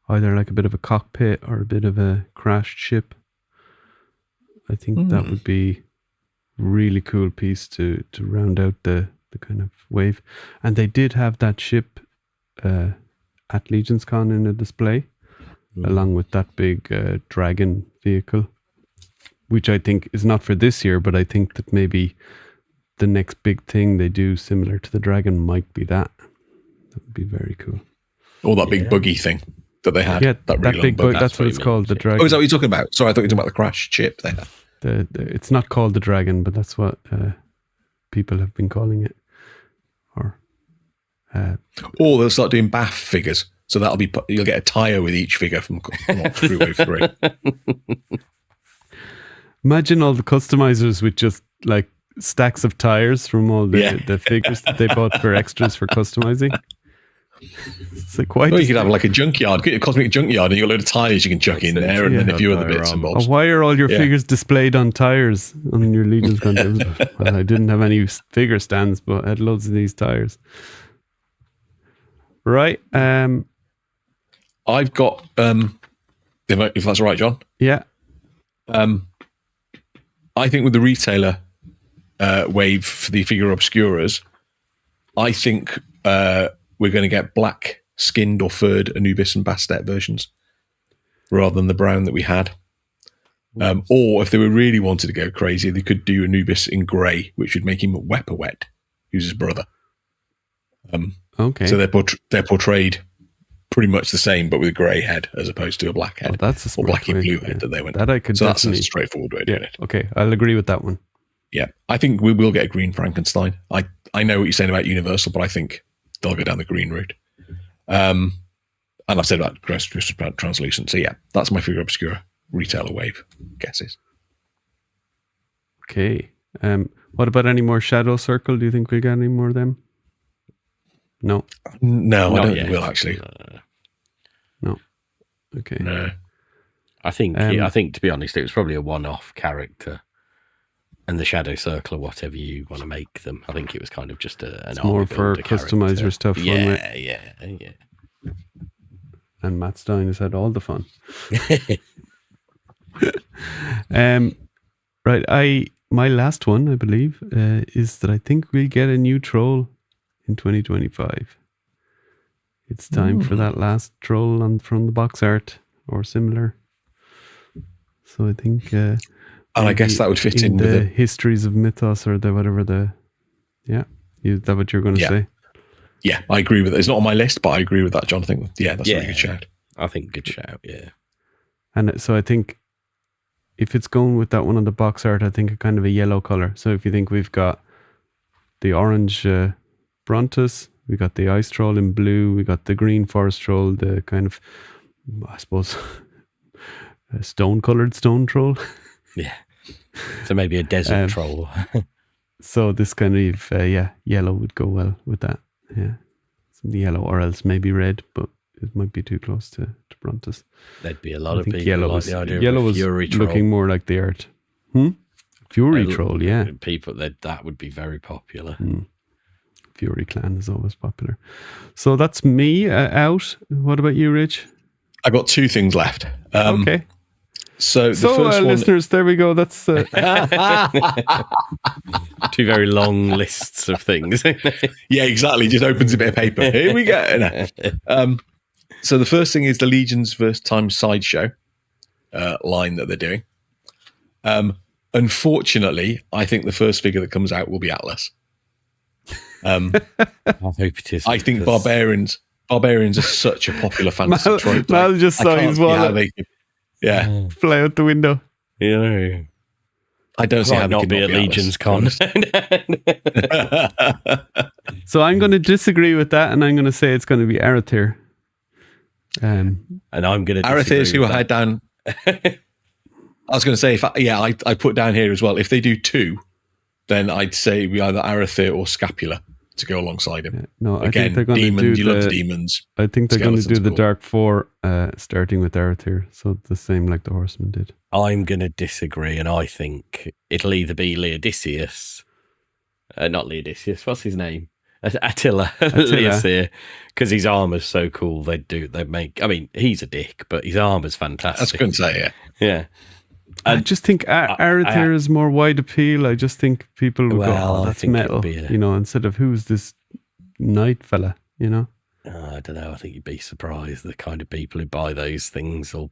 either like a bit of a cockpit or a bit of a crashed ship. I think that would be really cool piece to round out the kind of wave. And they did have that ship at Legion's Con in a display, along with that big dragon vehicle, which I think is not for this year, but I think that maybe the next big thing they do similar to the dragon might be that. That would be very cool. Or that big buggy thing that they had. Yeah, that really big long bug. That's what it's called, the dragon. Oh, is that what you're talking about? Sorry, I thought you were talking about the crashed ship they had. It's not called the dragon, but that's what people have been calling it. Or they'll start doing bath figures. So that'll be, you'll get a tire with each figure from through Wave 3. imagine all the customizers with just like stacks of tires from all the figures that they bought for extras for customizing. It's like quite. Well, you could have like a junkyard, get a cosmic junkyard, and you got a load of tires you can chuck in there, and then a few other bits and bobs. Why are all your figures displayed on tires on your Legion's Con? Well, I didn't have any figure stands, but I had loads of these tires. Right. I've got, if that's all right, John. Yeah. I think with the retailer wave for the Figura Obscuras, I think we're going to get black skinned or furred Anubis and Bastet versions rather than the brown that we had. Or if they were really wanted to go crazy, they could do Anubis in grey, which would make him Wepawet, who's his brother. Okay. So they're portrayed pretty much the same, but with a grey head as opposed to a black head. That's a or smart blacky way, blue yeah. head that they went. That I could so that's a definitely- straightforward way of doing it. Okay, I'll agree with that one. Yeah, I think we will get a green Frankenstein. I know what you're saying about Universal, but I think they'll go down the green route. And I've said about translucent. So yeah, that's my Figura Obscura retailer wave guesses. Okay. What about any more Shadow Circle? Do you think we'll get any more of them? No. No, Not I don't yet. think we'll actually. No. Okay. No. I think Um, to be honest, it was probably a one-off character, and the Shadow Circle or whatever you want to make them. I think it was kind of just an It's more army for builder customize character. your stuff. fun with. Yeah. And Matt Stein has had all the fun. Right. My last one, I believe, is that I think we'll get a new troll in 2025. It's time for that last troll from the box art or similar. So I think, And I guess that would fit in with the the histories of mythos or the whatever the. Yeah, is that what you're going to Yeah. say? Yeah, I agree with it. It's not on my list, but I agree with that, John. I think, yeah, that's a really good shout. I think good shout. Yeah. And so I think if it's going with that one on the box art, I think a kind of a yellow color. So if you think we've got the orange Brontus, we got the ice troll in blue, we got the green forest troll, the kind of, I suppose, stone colored stone troll. Yeah. So maybe a desert troll. So this kind of, yellow would go well with that. Yeah. So the yellow or else maybe red, but it might be too close to Brontus. There'd be a lot I of think people yellow like was, the idea yellow of a was Fury troll. looking more like the art. Fury troll, yeah. People that would be very popular. Fury clan is always popular. So that's me out. What about you, Rich? I've got two things left. Okay. So the So, first one, listeners, there we go. That's Two very long lists of things. yeah, exactly. Just opens a bit of paper. Here we go. So the first thing is the Legions vs. Time sideshow line that they're doing. Unfortunately, I think the first figure that comes out will be Atlas. I hope it is. I think because- barbarians are such a popular fantasy trope. Mal just I saw can't his see how wallet they could- yeah, fly out the window. You know, I don't see how might they not could be at Atlas, Legion's to be Con. honest. So I'm going to disagree with that, and I'm going to say it's going to be Arathir. And I'm going to Arathir's who I had down. I was going to say, I put down here as well. If they do two, then I'd say we either Arathir or Scapula to go alongside him. No, I Again, think they're going to demons. do You love the the. demons. I think they're going to do Skeletons the cool. Dark Four, starting with Arathir. So the same like the Horseman did. I'm going to disagree, and I think it'll either be Leodicius, not Leodicius. What's his name? Attila. Leosir, because his armor's so cool. They'd make. I mean, he's a dick, but his armor's I was fantastic. going to say, yeah. Yeah. I just think Arathir is more wide appeal. I just think people would Well, go, "Oh, I that's think metal," it'll be a- you know, instead of who's this knight fella, you know. I don't know. I think you'd be surprised the kind of people who buy those things. Will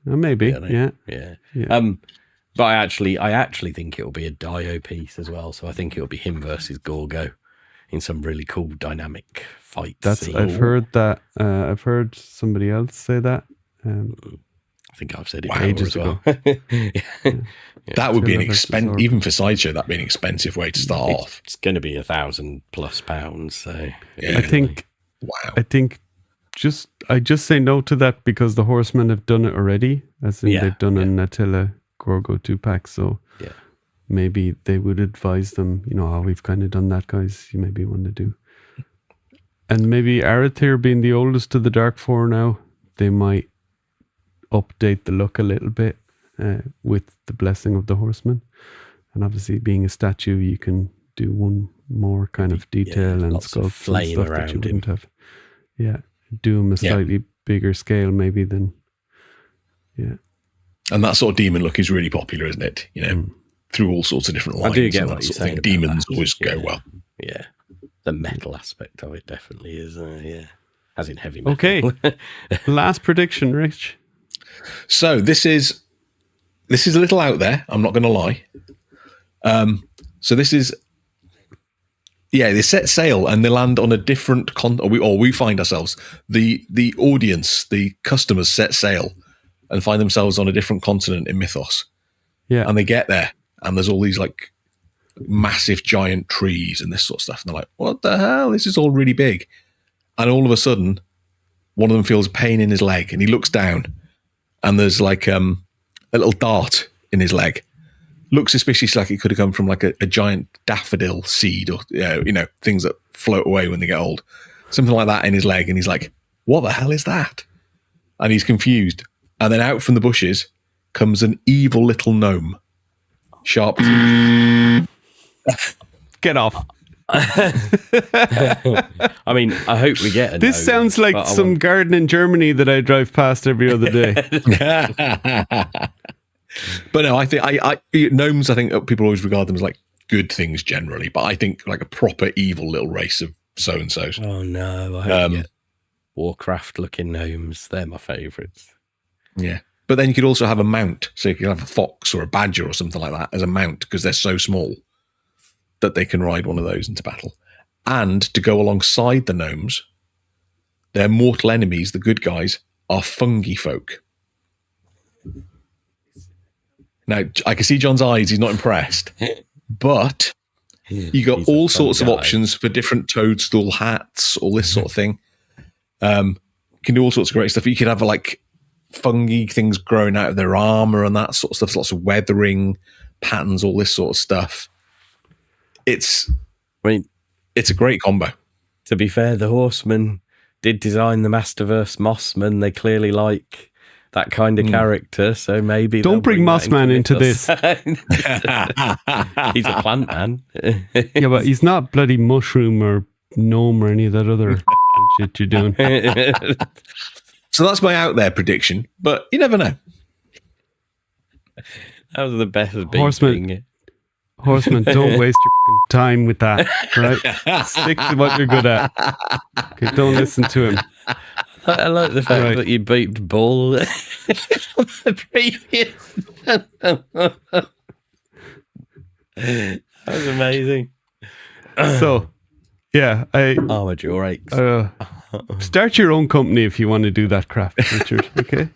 Maybe, Yeah, yeah. yeah. But I actually think it'll be a Dio piece as well. So I think it'll be him versus Gorgo in some really cool dynamic fight. scene. I've heard that. I've heard somebody else say that. I think I've said it Wow, before ages as well. That would be an Attila versus expensive, Orc. even for sideshow. That'd be an expensive way to start off. It's going to be £1,000+. So Yeah. I think. Wow. I think. I just say no to that because the Horsemen have done it already, as in Yeah, they've done an Attila Gorgo 2-pack. So Yeah. maybe they would advise them, you know, we've kind of done that, guys. You maybe want to do. And maybe Arathir being the oldest of the Dark Four now, they might update the look a little bit with the blessing of the Horseman. And obviously, being a statue, you can do one more kind of detail and lots of sculpt flame and stuff that you around him. wouldn't have. Yeah, do them a slightly bigger scale, maybe than. Yeah, And that sort of demon look is really popular, isn't it? You know, through all sorts of different lines. I do get and what that you're sort of saying thing. about Demons that. always go Yeah. well. Yeah. The metal aspect of it definitely is, as in heavy metal. Okay. Last prediction, Rich. So this is this is a little out there. I'm not going to lie. So this is, they set sail and they land on a different or we find ourselves, the audience, the customers set sail and find themselves on a different continent in Mythos. Yeah. And they get there and there's all these like massive giant trees and this sort of stuff. And they're like, what the hell? This is all really big. And all of a sudden, one of them feels pain in his leg and he looks down and there's like a little dart in his leg. Looks suspiciously like it could have come from like a giant daffodil seed or, things that float away when they get old. Something like that in his leg. And he's like, what the hell is that? And he's confused. And then out from the bushes comes an evil little gnome. Sharp teeth. Get off. I mean, I hope we get a This gnome, sounds like but some garden in Germany that I drive past every other day. But no, I think gnomes, I think people always regard them as like good things generally, but I think like a proper evil little race of so-and-sos. Oh no, I hope we get Warcraft-looking gnomes. They're my favourites. Yeah. But then you could also have a mount. So you could have a fox or a badger or something like that as a mount because they're so small that they can ride one of those into battle. And to go alongside the gnomes, their mortal enemies, the good guys, are fungi folk. Now, I can see John's eyes. He's not impressed. But you got all sorts of options for different toadstool hats, all this sort of thing. You can do all sorts of great stuff. You could have like fungi things growing out of their armor and that sort of stuff. Lots of weathering patterns, all this sort of stuff. It's a great combo. To be fair, the Horsemen did design the Masterverse Mossman. They clearly like that kind of character, so maybe don't bring Mossman into this. He's a plant man. Yeah, but he's not bloody mushroom or gnome or any of that other shit you're doing. So that's my out there prediction, but you never know. That was the best Horseman, don't waste your fucking time with that, right? Stick to what you're good at. Okay, don't listen to him. I like the fact that you beeped bull the previous. That was amazing. So, yeah, Armature Rakes. Start your own company if you want to do that crap, Richard. Okay.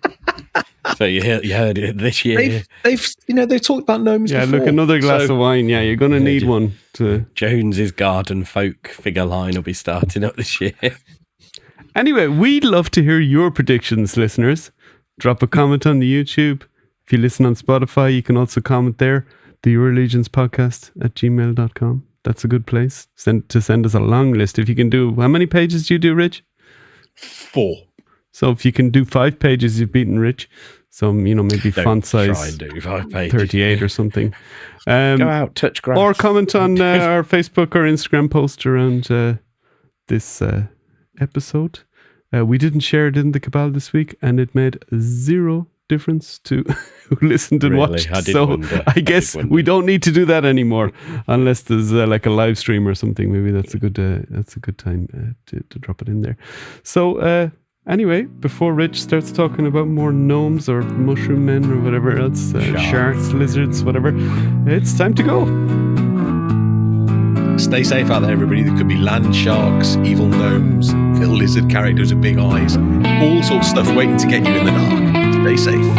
So you heard it this year. They've talked about gnomes. Yeah, before, look, another glass of wine. Yeah, you're going to need one to. Jones's Garden Folk figure line will be starting up this year. Anyway, we'd love to hear your predictions, listeners. Drop a comment on the YouTube. If you listen on Spotify, you can also comment there. The Your Allegiance podcast at gmail.com. That's a good place to send us a long list. If you can do, how many pages do you do, Rich? 4. So if you can do 5 pages, you've beaten Rich. So, maybe font size try and do 5 pages. 38 or something. Go out, touch grass. Or comment on our Facebook or Instagram post around this episode. We didn't share it in the Cabal this week, and it made 0 difference to who listened and watched. I guess we don't need to do that anymore, unless there's like a live stream or something. Maybe that's a good time to drop it in there. So anyway, before Rich starts talking about more gnomes or mushroom men or whatever else, sharks, lizards, whatever, it's time to go. Stay safe out there, everybody. There could be land sharks, evil gnomes, little lizard characters with big eyes, all sorts of stuff waiting to get you in the dark. Stay safe.